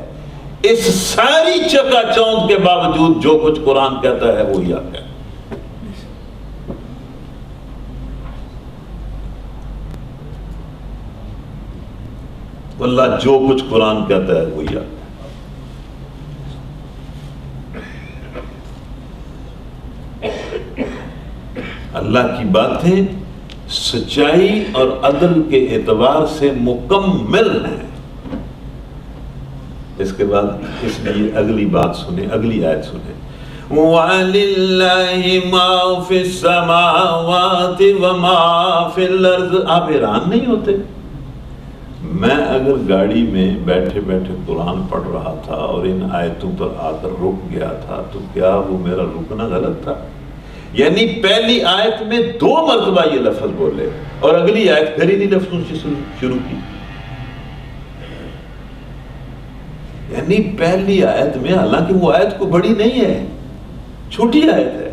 اس ساری چکا چوند کے باوجود جو کچھ قرآن کہتا ہے وہی حق ہے. واللہ جو کچھ قرآن کہتا ہے وہی حق ہے. اللہ کی باتیں سچائی اور عدل کے اعتبار سے مکمل ہیں. اس کے بعد اس لیے اگلی بات سنیں، اگلی آیت سنیں. وَلِلَّهِ مَا فِي السَّمَاوَاتِ وَمَا فِي الْأَرْضِ. آپ حیران نہیں ہوتے؟ میں اگر گاڑی میں بیٹھے بیٹھے قرآن پڑھ رہا تھا اور ان آیتوں پر آ کر رک گیا تھا تو کیا وہ میرا رکنا غلط تھا؟ یعنی پہلی آیت میں 2 مرتبہ یہ لفظ بولے اور اگلی آیت پھر انہی لفظوں سے شروع کی. یعنی پہلی آیت میں، حالانکہ وہ آیت کو بڑی نہیں ہے، چھوٹی آیت ہے،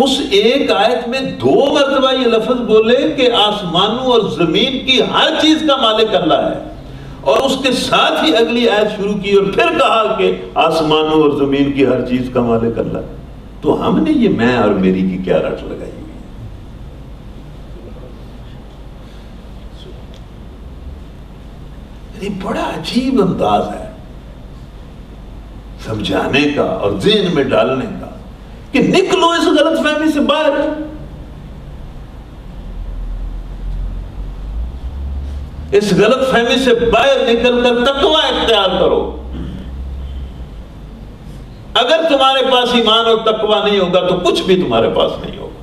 اس ایک آیت میں 2 مرتبہ یہ لفظ بولے کہ آسمانوں اور زمین کی ہر چیز کا مالک اللہ ہے، اور اس کے ساتھ ہی اگلی آیت شروع کی اور پھر کہا کہ آسمانوں اور زمین کی ہر چیز کا مالک اللہ ہے. تو ہم نے یہ میں اور میری کی کیا رٹ لگائی ہوئی ہے؟ یہ بڑا عجیب انداز ہے سمجھانے کا اور ذہن میں ڈالنے کا کہ نکلو اس غلط فہمی سے باہر. اس غلط فہمی سے باہر نکل کر تقوی اختیار کرو. اگر تمہارے پاس ایمان اور تقوی نہیں ہوگا تو کچھ بھی تمہارے پاس نہیں ہوگا.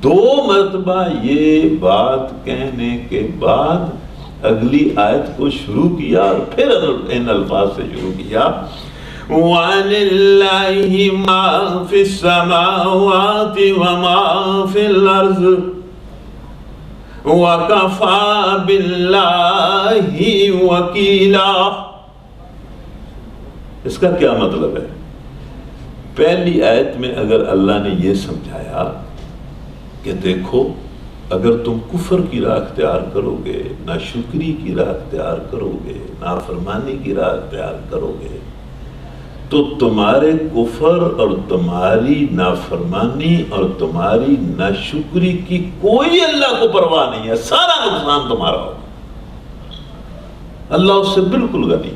دو مرتبہ یہ بات کہنے کے بعد اگلی آیت کو شروع کیا اور پھر ان الفاظ سے شروع کیا. وَلِلَّهِ مَا فِي السَّمَاوَاتِ وَمَا فِي الْأَرْضِ وَكَفَى بِاللَّهِ وَكِيلًا. اس کا کیا مطلب ہے؟ پہلی آیت میں اگر اللہ نے یہ سمجھایا کہ دیکھو اگر تم کفر کی راہ اختیار کرو گے، ناشکری کی راہ اختیار کرو گے، نافرمانی کی راہ اختیار کرو گے، تو تمہارے کفر اور تمہاری نافرمانی اور تمہاری ناشکری کی کوئی اللہ کو پرواہ نہیں ہے، سارا نقصان تمہارا ہوگا. اللہ اس سے بالکل غنی،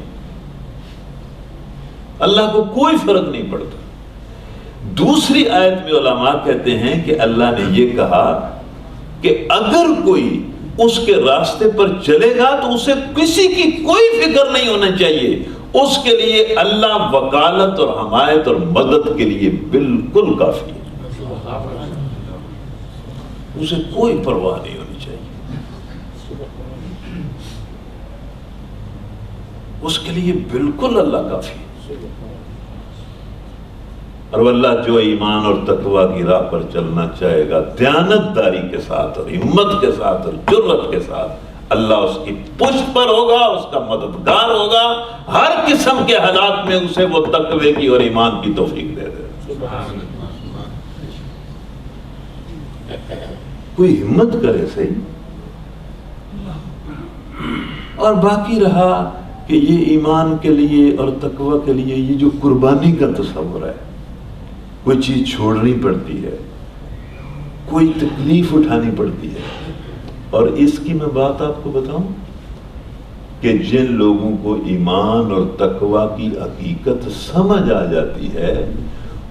اللہ کو کوئی فرق نہیں پڑتا. دوسری آیت میں علماء کہتے ہیں کہ اللہ نے یہ کہا کہ اگر کوئی اس کے راستے پر چلے گا تو اسے کسی کی کوئی فکر نہیں ہونا چاہیے، اس کے لیے اللہ وکالت اور حمایت اور مدد کے لیے بالکل کافی ہے، اسے کوئی پرواہ نہیں ہونی چاہیے. اس کے لیے بالکل اللہ کافی ہے۔ اور واللہ جو ایمان اور تقوی کی راہ پر چلنا چاہے گا دیانت داری کے ساتھ اور ہمت کے ساتھ اور جرت کے ساتھ، اللہ اس کی پشت پر ہوگا، اس کا مددگار ہوگا، ہر قسم کے حالات میں اسے وہ تقوی کی اور ایمان کی توفیق دے دے۔ کوئی ہمت کرے صحیح۔ اور باقی رہا کہ یہ ایمان کے لیے اور تقوی کے لیے یہ جو قربانی کا تصور ہے، کوئی چیز چھوڑنی پڑتی ہے، کوئی تکلیف اٹھانی پڑتی ہے۔ اور اس کی میں بات آپ کو بتاؤں کہ جن لوگوں کو ایمان اور تقوی کی حقیقت سمجھ آ جاتی ہے،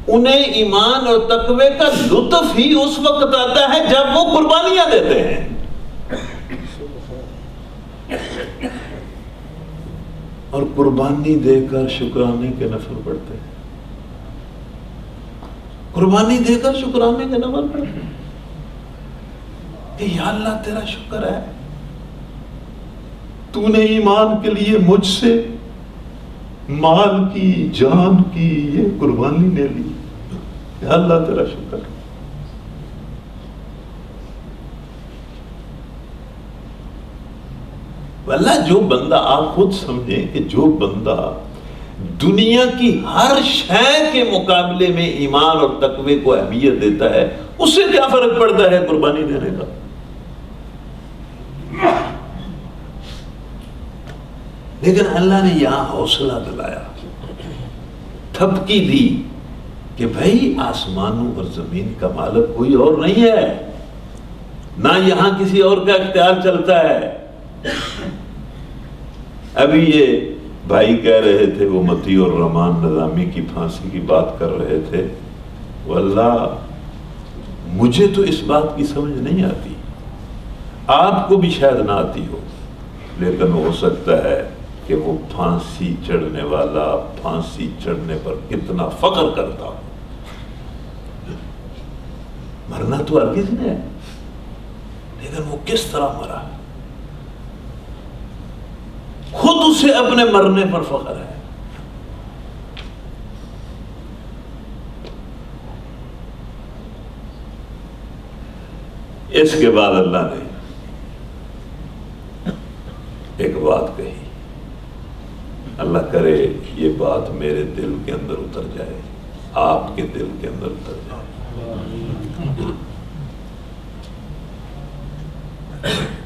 انہیں ایمان اور تقوی کا لطف ہی اس وقت آتا ہے جب وہ قربانیاں دیتے ہیں۔ اور قربانی دے کر شکرانے کے نفل پڑھتے ہیں، قربانی دے کر شکرانے کے نفل پڑھتے ہیں کہ یا اللہ تیرا شکر ہے، تو نے ایمان کے لیے مجھ سے مال کی، جان کی یہ قربانی لے لی، یا اللہ تیرا شکر ہے۔ واللہ جو بندہ، آپ خود سمجھیں کہ جو بندہ دنیا کی ہر شے کے مقابلے میں ایمان اور تقوی کو اہمیت دیتا ہے، اس سے کیا فرق پڑتا ہے قربانی دینے کا؟ لیکن اللہ نے یہاں حوصلہ دلایا، تھپکی دی کہ بھائی آسمانوں اور زمین کا مالک کوئی اور نہیں ہے، نہ یہاں کسی اور کا اختیار چلتا ہے۔ ابھی یہ بھائی کہہ رہے تھے، وہ متی اور رحمان نظامی کی پھانسی کی بات کر رہے تھے، واللہ مجھے تو اس بات کی سمجھ نہیں آتی، آپ کو بھی شاید نہ آتی ہو، لیکن ہو سکتا ہے کہ وہ پھانسی چڑھنے والا پھانسی چڑھنے پر کتنا فخر کرتا ہو۔ مرنا تو ہرگز نہیں ہے، لیکن وہ کس طرح مرا، خود اسے اپنے مرنے پر فخر ہے۔ اس کے بعد اللہ نے ایک بات کہی، اللہ کرے یہ بات میرے دل کے اندر اتر جائے، آپ کے دل کے اندر اتر جائے۔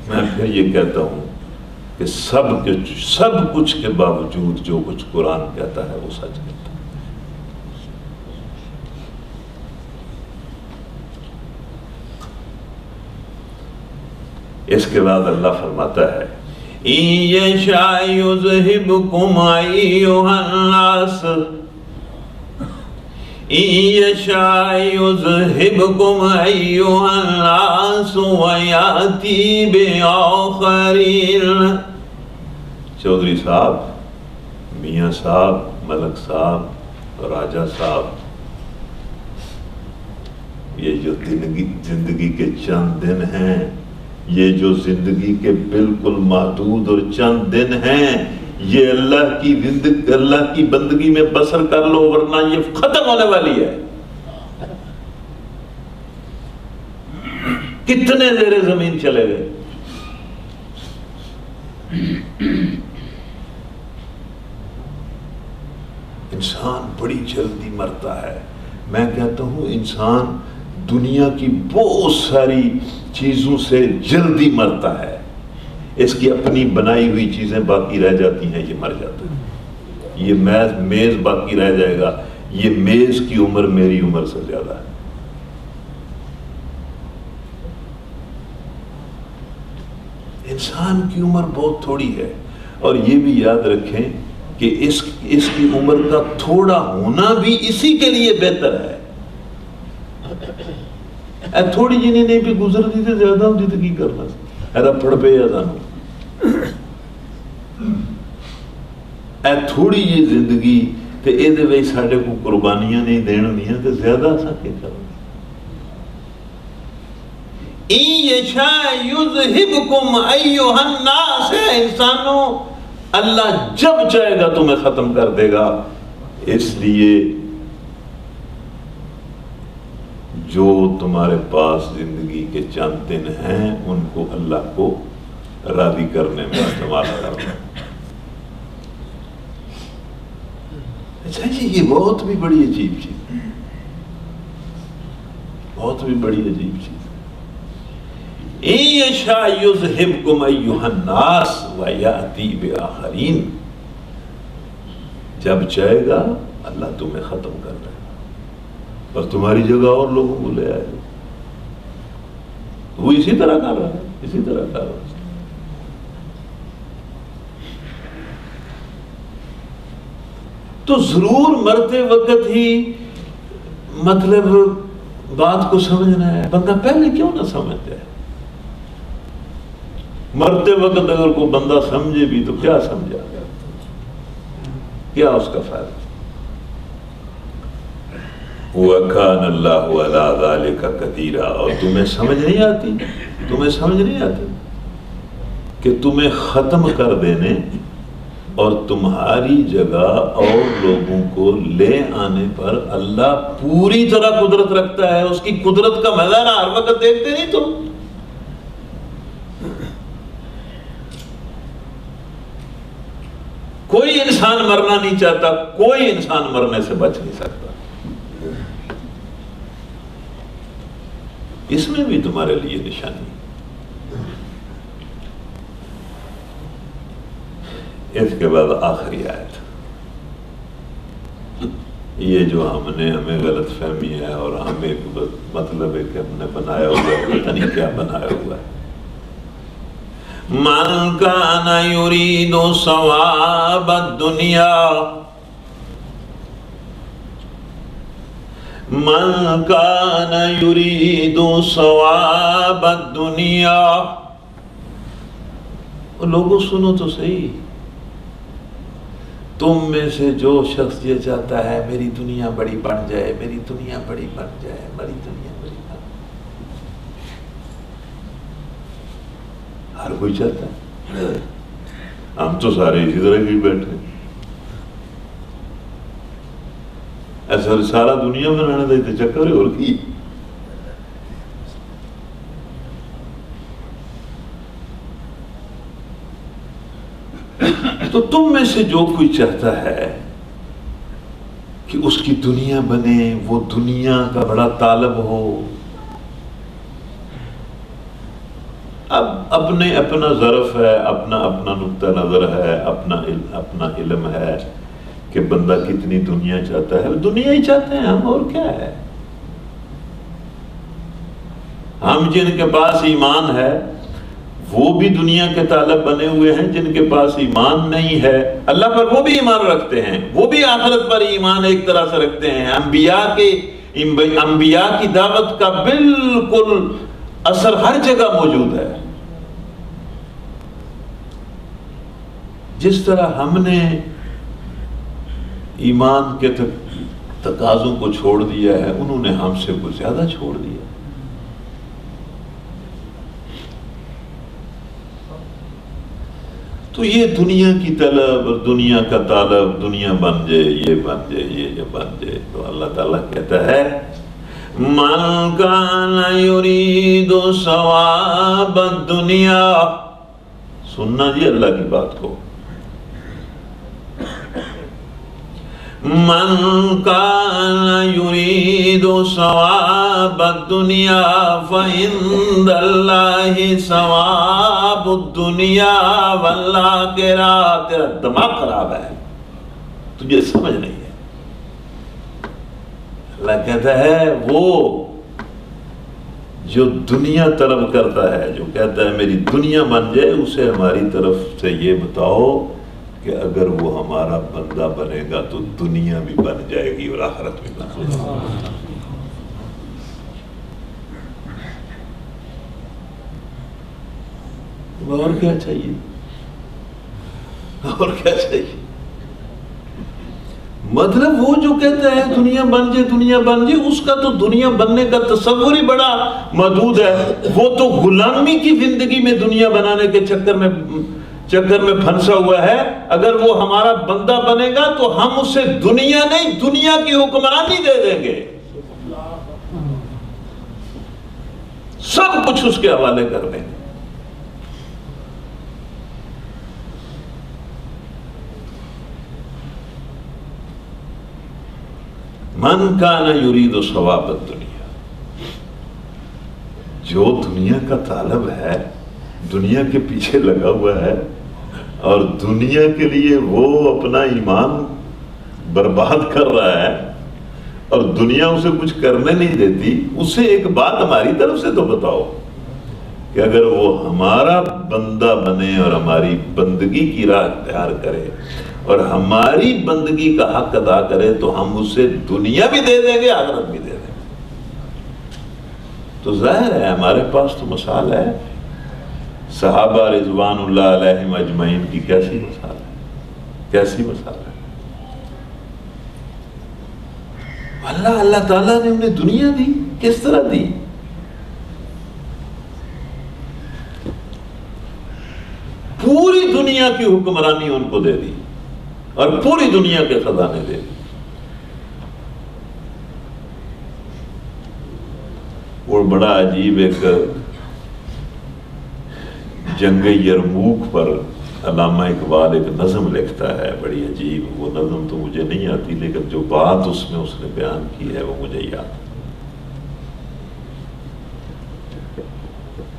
میں پھر یہ کہتا ہوں کہ سب کچھ کے باوجود جو کچھ قرآن کہتا ہے وہ سچ کہتا ہے۔ اس کے بعد اللہ فرماتا ہے إِن يَشَأْ يُذْهِبْكُمْ أَيُّهَا النَّاسُ إِن يَشَأْ يُذْهِبْكُمْ أَيُّهَا النَّاسُ وَيَأْتِي بِآخَرِينَ۔ چودھری صاحب، میاں صاحب، ملک صاحب، راجہ صاحب، یہ جو زندگی کے چند دن ہیں، یہ جو زندگی کے بالکل محدود اور چند دن ہیں، یہ اللہ کی بندگی میں بسر کر لو، ورنہ یہ ختم ہونے والی ہے۔ کتنے زیر زمین چلے گئے۔ انسان بڑی جلدی مرتا ہے۔ میں کہتا ہوں انسان دنیا کی بہت ساری چیزوں سے جلدی مرتا ہے، اس کی اپنی بنائی ہوئی چیزیں باقی رہ جاتی ہیں، یہ مر جاتا ہے۔ یہ میز باقی رہ جائے گا، یہ میز کی عمر میری عمر سے زیادہ ہے۔ انسان کی عمر بہت تھوڑی ہے، اور یہ بھی یاد رکھیں کہ اس کی عمر کا تھوڑا ہونا بھی اسی کے لیے بہتر ہے۔ اے تھوڑی جنی نہیں بھی گزر دی تے زیادہ ہوتی تو کی کرنا سی، اے پڑھ پہ سانو، اے تھوڑی جی زندگی تے اے دے وچ ساڈے کو قربانیاں نہیں دین دیاں تے زیادہ اساں کی کرنا۔ إِن يَشَأْ يُذْهِبْكُمْ أَيُّهَا النَّاسُ، انسانوں اللہ جب چاہے گا تمہیں ختم کر دے گا. اس لیے جو تمہارے پاس زندگی کے چند دن ہیں ان کو اللہ کو راضی کرنے میں استعمال کرنا. اچھا جی، یہ بہت بھی بڑی عجیب چیز، بہت بھی بڑی عجیب چیز. اِن یشاء یذھبکم ایھا الناس ویأتی بآخرین. جب چاہے گا اللہ تمہیں ختم کر دے گا اور تمہاری جگہ اور لوگوں کو لے آئے گا. وہ اسی طرح کر رہا ہے، اسی طرح کر رہا ہے. تو ضرور مرتے وقت ہی مطلب بات کو سمجھنا ہے. بندہ پہلے کیوں نہ سمجھتا ہے؟ مرتے وقت اگر کوئی بندہ سمجھے بھی تو کیا سمجھا گیا، کیا اس کا فائدہ؟ وَكَانَ اللَّهُ عَلَىٰ ذَلِكَ قَدِيرًا. اور تمہیں سمجھ نہیں آتی، تمہیں سمجھ نہیں آتی کہ تمہیں ختم کر دینے اور تمہاری جگہ اور لوگوں کو لے آنے پر اللہ پوری طرح قدرت رکھتا ہے. اس کی قدرت کا میدان ہر وقت دیکھتے نہیں تم. کوئی انسان مرنا نہیں چاہتا، کوئی انسان مرنے سے بچ نہیں سکتا. اس میں بھی تمہارے لیے نشانی. اس کے بعد آخری آیت، یہ جو ہمیں غلط فہمی ہے اور ہمیں مطلب ہے کہ ہم نے بنایا ہوا ہے، پتہ نہیں کیا بنایا ہوا ہے. من کان یرید ثواب الدنیا، من کان یرید ثواب الدنیا. لوگوں سنو تو صحیح، تم میں سے جو شخص یہ چاہتا ہے میری دنیا بڑی بن جائے، میری دنیا بڑی بن جائے، میری دنیا بڑی بن جائے، ہر کوئی چاہتا ہے. ہم تو سارے اسی طرح ہی بیٹھے ہیں. ایسا سارا دنیا بنانے دیتے چکر ہے اور کی. تو تم میں سے جو کوئی چاہتا ہے کہ اس کی دنیا بنے، وہ دنیا کا بڑا طالب ہو، اب اپنا ظرف ہے، اپنا نقطہ نظر ہے، اپنا علم ہے کہ بندہ کتنی دنیا چاہتا ہے. دنیا ہی چاہتے ہیں ہم، اور کیا ہے. ہم جن کے پاس ایمان ہے وہ بھی دنیا کے طالب بنے ہوئے ہیں. جن کے پاس ایمان نہیں ہے اللہ پر وہ بھی ایمان رکھتے ہیں، وہ بھی آخرت پر ایمان ایک طرح سے رکھتے ہیں. انبیاء کی دعوت کا بالکل اثر ہر جگہ موجود ہے. جس طرح ہم نے ایمان کے تقاضوں کو چھوڑ دیا ہے، انہوں نے ہم سے کچھ زیادہ چھوڑ دیا. تو یہ دنیا کی طلب اور دنیا کا طالب، دنیا بن جائے، یہ بن جائے، یہ بن جائے. تو اللہ تعالیٰ کہتا ہے من کان یرید ثواب الدنیا. سننا جی اللہ کی بات کو. من کان یرید ثواب الدنیا فعند اللہ ثواب الدنیا والآخرہ. تیرا دماغ خراب ہے، تجھے سمجھ نہیں ہے. اللہ کہتا ہے وہ جو دنیا طلب کرتا ہے، جو کہتا ہے میری دنیا بن جائے، اسے ہماری طرف سے یہ بتاؤ کہ اگر وہ ہمارا بندہ بنے گا تو دنیا بھی بن جائے گی اور آخرت بھی بن جائے گی. اور کیا چاہیے، اور کیا چاہیے. مطلب وہ جو کہتا ہے دنیا بن جائے، دنیا بن جائے، اس کا تو دنیا بننے کا تصور ہی بڑا محدود ہے. وہ تو غلامی کی زندگی میں دنیا بنانے کے چکر میں چکر میں پھنسا ہوا ہے. اگر وہ ہمارا بندہ بنے گا تو ہم اسے دنیا نہیں دنیا کی حکمرانی دے دیں گے, سب کچھ اس کے حوالے کر دیں گے. من کان یرید ثواب الدنیا, جو دنیا کا طالب ہے, دنیا کے پیچھے لگا ہوا ہے اور دنیا کے لیے وہ اپنا ایمان برباد کر رہا ہے اور دنیا اسے کچھ کرنے نہیں دیتی, اسے ایک بات ہماری طرف سے تو بتاؤ کہ اگر وہ ہمارا بندہ بنے اور ہماری بندگی کی راہ اختیار کرے اور ہماری بندگی کا حق ادا کرے تو ہم اسے دنیا بھی دے دیں گے, آخرت بھی دے دیں گے. تو ظاہر ہے ہمارے پاس تو مثال ہے, صحابہ رضوان اللہ علیہم اجمعین کی کیسی مثال ہے, کیسی مثال ہے. اللہ تعالیٰ نے انہیں دنیا دی, کس طرح دی؟ پوری دنیا کی حکمرانی ان کو دے دی اور پوری دنیا کے خزانے دے دی. اور بڑا عجیب ایک جنگ یرموک پر علامہ اقبال ایک نظم لکھتا ہے, بڑی عجیب. وہ نظم تو مجھے نہیں آتی لیکن جو بات اس میں اس نے بیان کی ہے وہ مجھے یاد ہے.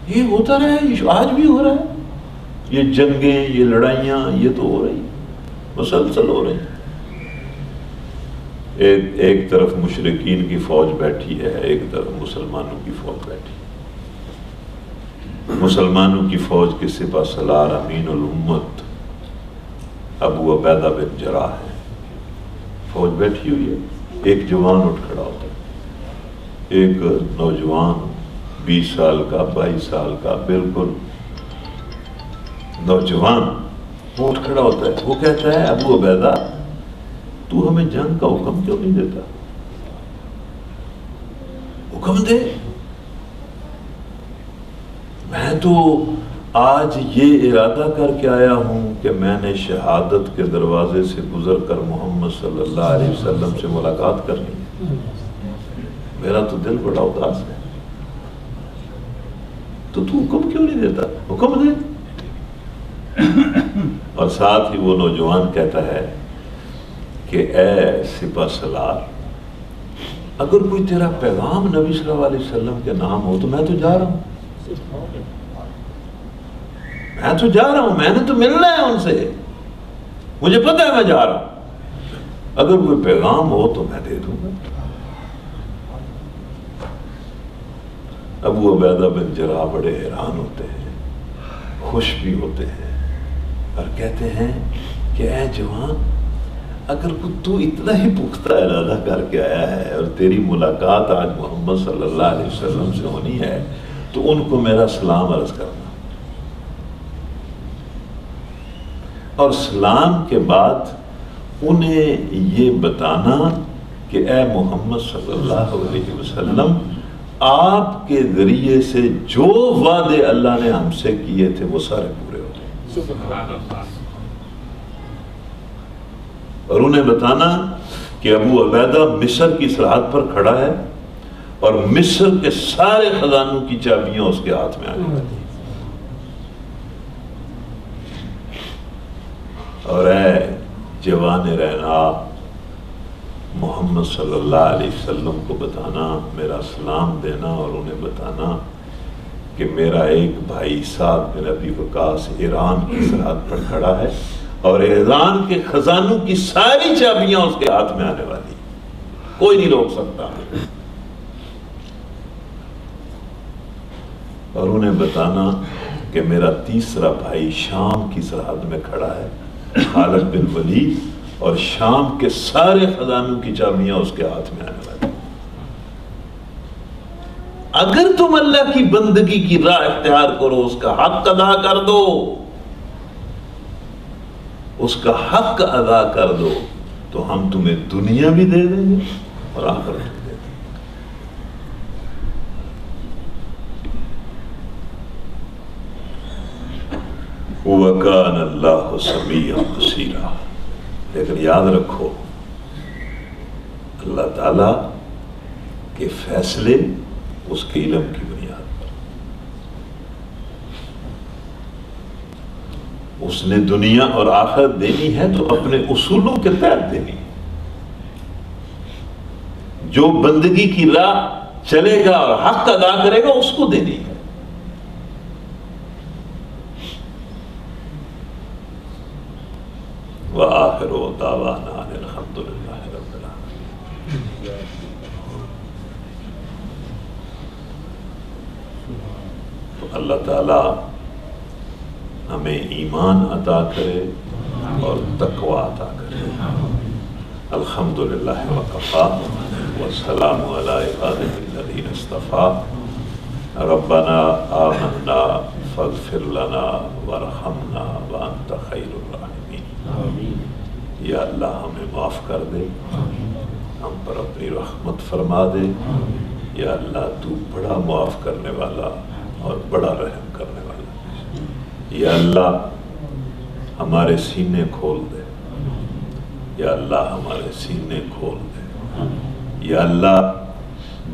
یہ ہوتا رہا ہے, یہ آج بھی ہو رہا ہے. یہ جنگیں, یہ لڑائیاں, یہ تو ہو رہی, مسلسل ہو رہی. ایک طرف مشرکین کی فوج بیٹھی ہے, ایک طرف مسلمانوں کی فوج بیٹھی. مسلمانوں کی فوج کے سپہ سالار امین الامت ابو عبیدہ بن جراح ہے. فوج بیٹھی ہوئی ہے, ایک جوان اٹھ کھڑا ہوتا ہے, ایک نوجوان 20 سال کا 22 سال کا بالکل نوجوان وہ اٹھ کھڑا ہوتا ہے. وہ کہتا ہے ابو عبیدہ تو ہمیں جنگ کا حکم کیوں نہیں دیتا؟ حکم دے. میں تو آج یہ ارادہ کر کے آیا ہوں کہ میں نے شہادت کے دروازے سے گزر کر محمد صلی اللہ علیہ وسلم سے ملاقات کرنی ہے. میرا تو دل بڑا اداس ہے, تو حکم کیوں نہیں دیتا؟ حکم دے. اور ساتھ ہی وہ نوجوان کہتا ہے کہ اے سپہ سالار, اگر کوئی تیرا پیغام نبی صلی اللہ علیہ وسلم کے نام ہو تو میں تو جا رہا ہوں, میں نے تو ملنا ہے ان سے, مجھے پتہ ہے میں جا رہا ہوں. اگر کوئی پیغام ہو تو میں دے دوں گا. ابو عبیدہ بن جراح بڑے حیران ہوتے ہیں, خوش بھی ہوتے ہیں اور کہتے ہیں کہ اے جوان, اگر تو اتنا ہی پختہ ارادہ کر کے آیا ہے اور تیری ملاقات آج محمد صلی اللہ علیہ وسلم سے ہونی ہے تو ان کو میرا سلام عرض کرنا, اور سلام کے بعد انہیں یہ بتانا کہ اے محمد صلی اللہ علیہ وسلم, آپ کے ذریعے سے جو وعدے اللہ نے ہم سے کیے تھے وہ سارے پورے ہو گئے. اور انہیں بتانا کہ ابو عبیدہ مصر کی سرحد پر کھڑا ہے اور مصر کے سارے خزانوں کی چابیاں اس کے ہاتھ میں آنے والی. اور اے جوان رہنا, محمد صلی اللہ علیہ وسلم کو بتانا, میرا سلام دینا اور انہیں بتانا کہ میرا ایک بھائی سعد بن ابی وقاص ایران کی سرحد پر کھڑا ہے اور ایران کے خزانوں کی ساری چابیاں اس کے ہاتھ میں آنے والی, کوئی نہیں روک سکتا. اور انہیں بتانا کہ میرا تیسرا بھائی شام کی سرحد میں کھڑا ہے, خالد بن ولید, اور شام کے سارے خزانوں کی چابیاں اس کے ہاتھ میں آنے والی. اگر تم اللہ کی بندگی کی راہ اختیار کرو, اس کا حق ادا کر دو, اس کا حق ادا کر دو, تو ہم تمہیں دنیا بھی دے دیں گے اور آخرت بھی دے دیں گے. وَكَانَ اللَّهُ سَمِيعًا بَصِيرًا۔ لیکن یاد رکھو اللہ تعالیٰ کے فیصلے اس کے علم کی بنیاد پر، اس نے دنیا اور آخرت دینی ہے تو اپنے اصولوں کے تحت دینی ہے۔ جو بندگی کی راہ چلے گا اور حق ادا کرے گا اس کو دینی ہے۔ وآخر دعوانا ان الحمد للہ رب العالمین۔ تو اللہ تعالی ہمیں ایمان عطا کرے اور تقوی عطا کرے۔ الحمدللہ وکفا والسلام علی عبادہ الذین اصطفیٰ۔ ربنا آمنا فاغفر لنا وارحمنا وانت خیر الراحمین۔ یا اللہ ہمیں معاف کر دے، ہم پر اپنی رحمت فرما دے۔ یا اللہ تو بڑا معاف کرنے والا اور بڑا رحم کرنے والا۔ یا اللہ ہمارے سینے کھول دے، یا اللہ ہمارے سینے کھول دے۔ یا اللہ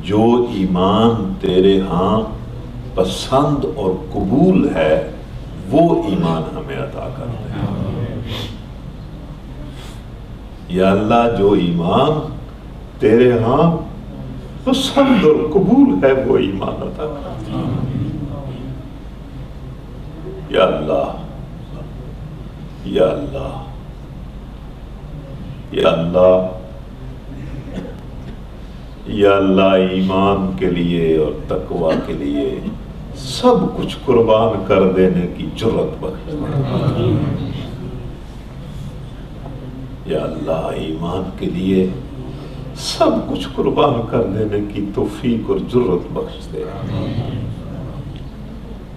جو ایمان تیرے ہاں پسند اور قبول ہے وہ ایمان ہمیں عطا کر دے۔ یا اللہ جو ایمان تیرے ہاں پسند اور قبول ہے وہ ایمان عطا کر دے۔ یا اللہ یا اللہ یا اللہ یا اللہ ایمان کے لیے اور تقوی کے لیے سب کچھ قربان کر دینے کی جرت بخش دے۔ یا اللہ ایمان کے لیے سب کچھ قربان کر دینے کی توفیق اور جرت بخش دے۔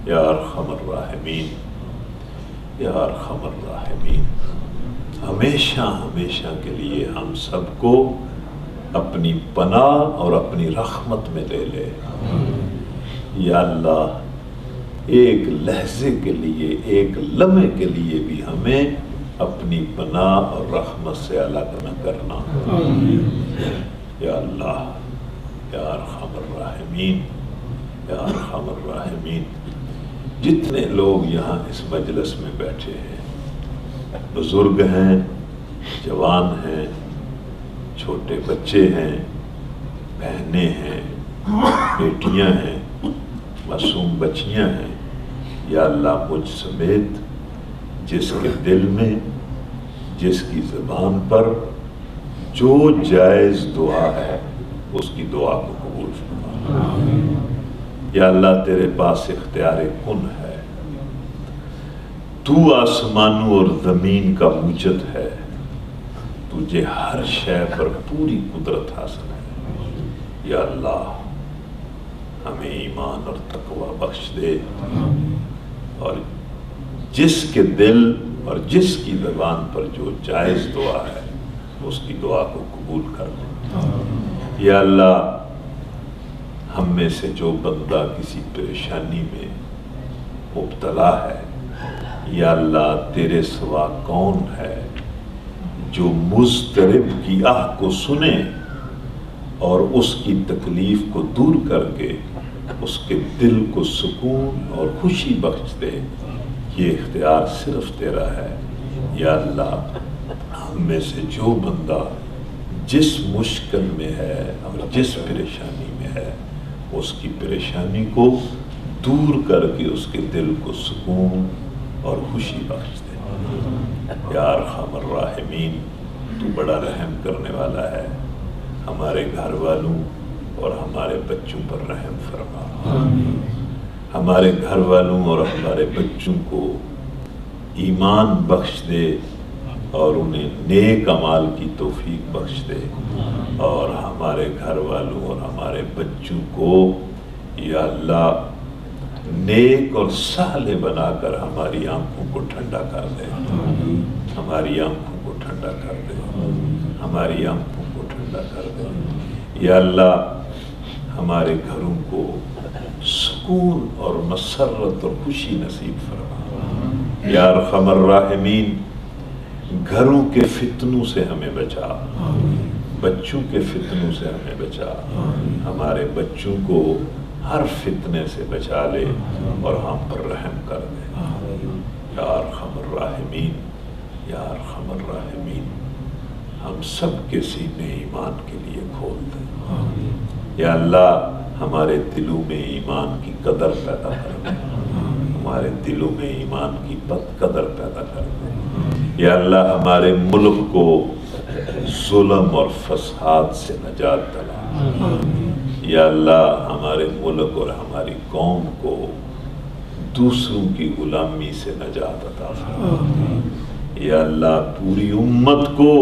یا ارحم الراحمین یا ارحم الراحمین، ہمیشہ ہمیشہ کے لیے ہم سب کو اپنی پناہ اور اپنی رحمت میں لے لے۔ یا اللہ ایک لحظے کے لیے، ایک لمحے کے لیے بھی ہمیں اپنی پناہ اور رحمت سے الگ نہ کرنا۔ یا اللہ یا ارحم الراحمین یا ارحم الراحمین، جتنے لوگ یہاں اس مجلس میں بیٹھے ہیں، بزرگ ہیں، جوان ہیں، چھوٹے بچے ہیں، بہنیں ہیں، بیٹیاں ہیں، معصوم بچیاں ہیں، یا اللہ مجھ سمیت جس کے دل میں، جس کی زبان پر جو جائز دعا ہے اس کی دعا کو قبول فرما۔ یا اللہ تیرے پاس اختیار کن ہے، تو آسمانوں اور زمین کا موجد ہے، تجھے ہر شے پر پوری قدرت حاصل ہے۔ یا اللہ ہمیں ایمان اور تقوی بخش دے، اور جس کے دل اور جس کی زبان پر جو جائز دعا ہے اس کی دعا کو قبول کر دے۔ یا اللہ ہم میں سے جو بندہ کسی پریشانی میں مبتلا ہے، یا اللہ تیرے سوا کون ہے جو مضطرب کی آہ کو سنے اور اس کی تکلیف کو دور کر کے اس کے دل کو سکون اور خوشی بخش دے۔ یہ اختیار صرف تیرا ہے۔ یا اللہ ہم میں سے جو بندہ جس مشکل میں ہے اور جس پریشانی میں ہے اس کی پریشانی کو دور کر کے اس کے دل کو سکون اور خوشی بخش دے۔ یا ارحم الراحمین، تو بڑا رحم کرنے والا ہے، ہمارے گھر والوں اور ہمارے بچوں پر رحم فرما۔ ہمارے گھر والوں اور ہمارے بچوں کو ایمان بخش دے اور انہیں نیک اعمال کی توفیق بخش دے، اور ہمارے گھر والوں اور ہمارے بچوں کو یا اللہ نیک اور صالح بنا کر ہماری آنکھوں کو ٹھنڈا کر دے، ہماری آنکھوں کو ٹھنڈا کر دے، ہماری آنکھوں کو ٹھنڈا کر دے۔ یا اللہ ہمارے گھروں کو سکون اور مسرت اور خوشی نصیب فرما۔ یا ارحم الراحمین گھروں کے فتنوں سے ہمیں بچا، بچوں کے فتنوں سے ہمیں بچا، ہمارے بچوں کو ہر فتنے سے بچا لے اور ہم پر رحم کر دے یا ارحم الراحمین یا ارحم الراحمین۔ ہم سب کے سینے ایمان کے لیے کھول دیں یا اللہ، ہمارے دلوں میں ایمان کی قدر پیدا کر دیں، ہمارے دلوں میں ایمان کی قدر پیدا کر دیں یا اللہ، ہمارے ملک کو ظلم اور فساد سے نجات دلا یا اللہ، ہمارے ملک اور ہماری قوم کو دوسروں کی غلامی سے نجات عطا فرما یا اللہ، پوری امت کو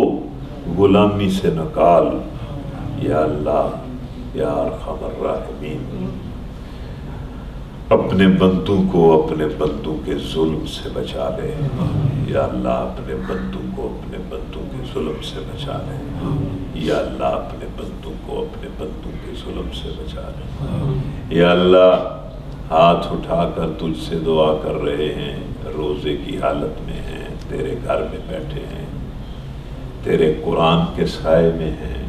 غلامی سے نکال یا اللہ یا ارحم الراحمین۔ اپنے بندوں کو اپنے بندوں کے ظلم سے بچا لے یا اللہ، اپنے بندوں کو اپنے بندوں کے ظلم سے بچا لے یا اللہ، اپنے بندوں کو اپنے بندوں کے ظلم سے بچا لے یا اللہ۔ ہاتھ اٹھا کر تجھ سے دعا کر رہے ہیں، روزے کی حالت میں ہیں، تیرے گھر میں بیٹھے ہیں، تیرے قرآن کے سائے میں ہیں،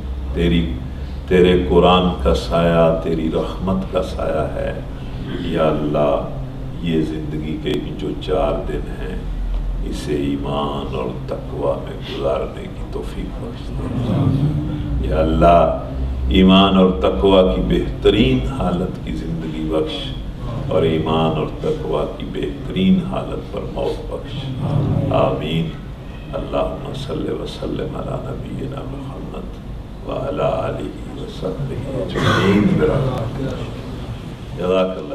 تیرے قرآن کا سایہ تیری رحمت کا سایہ ہے یا اللہ، یہ زندگی کے جو 4 دن ہیں اسے ایمان اور تقوی میں گزارنے کی توفیق بخش دے یا اللہ، ایمان اور تقوی کی بہترین حالت کی زندگی بخش اور ایمان اور تقوی کی بہترین حالت پر موت بخش، آمین۔ اللہم صلی وسلم علی نبینا محمد وعلی آلہ وصحبہ اجمعین برحمتک۔ جزاک اللہ۔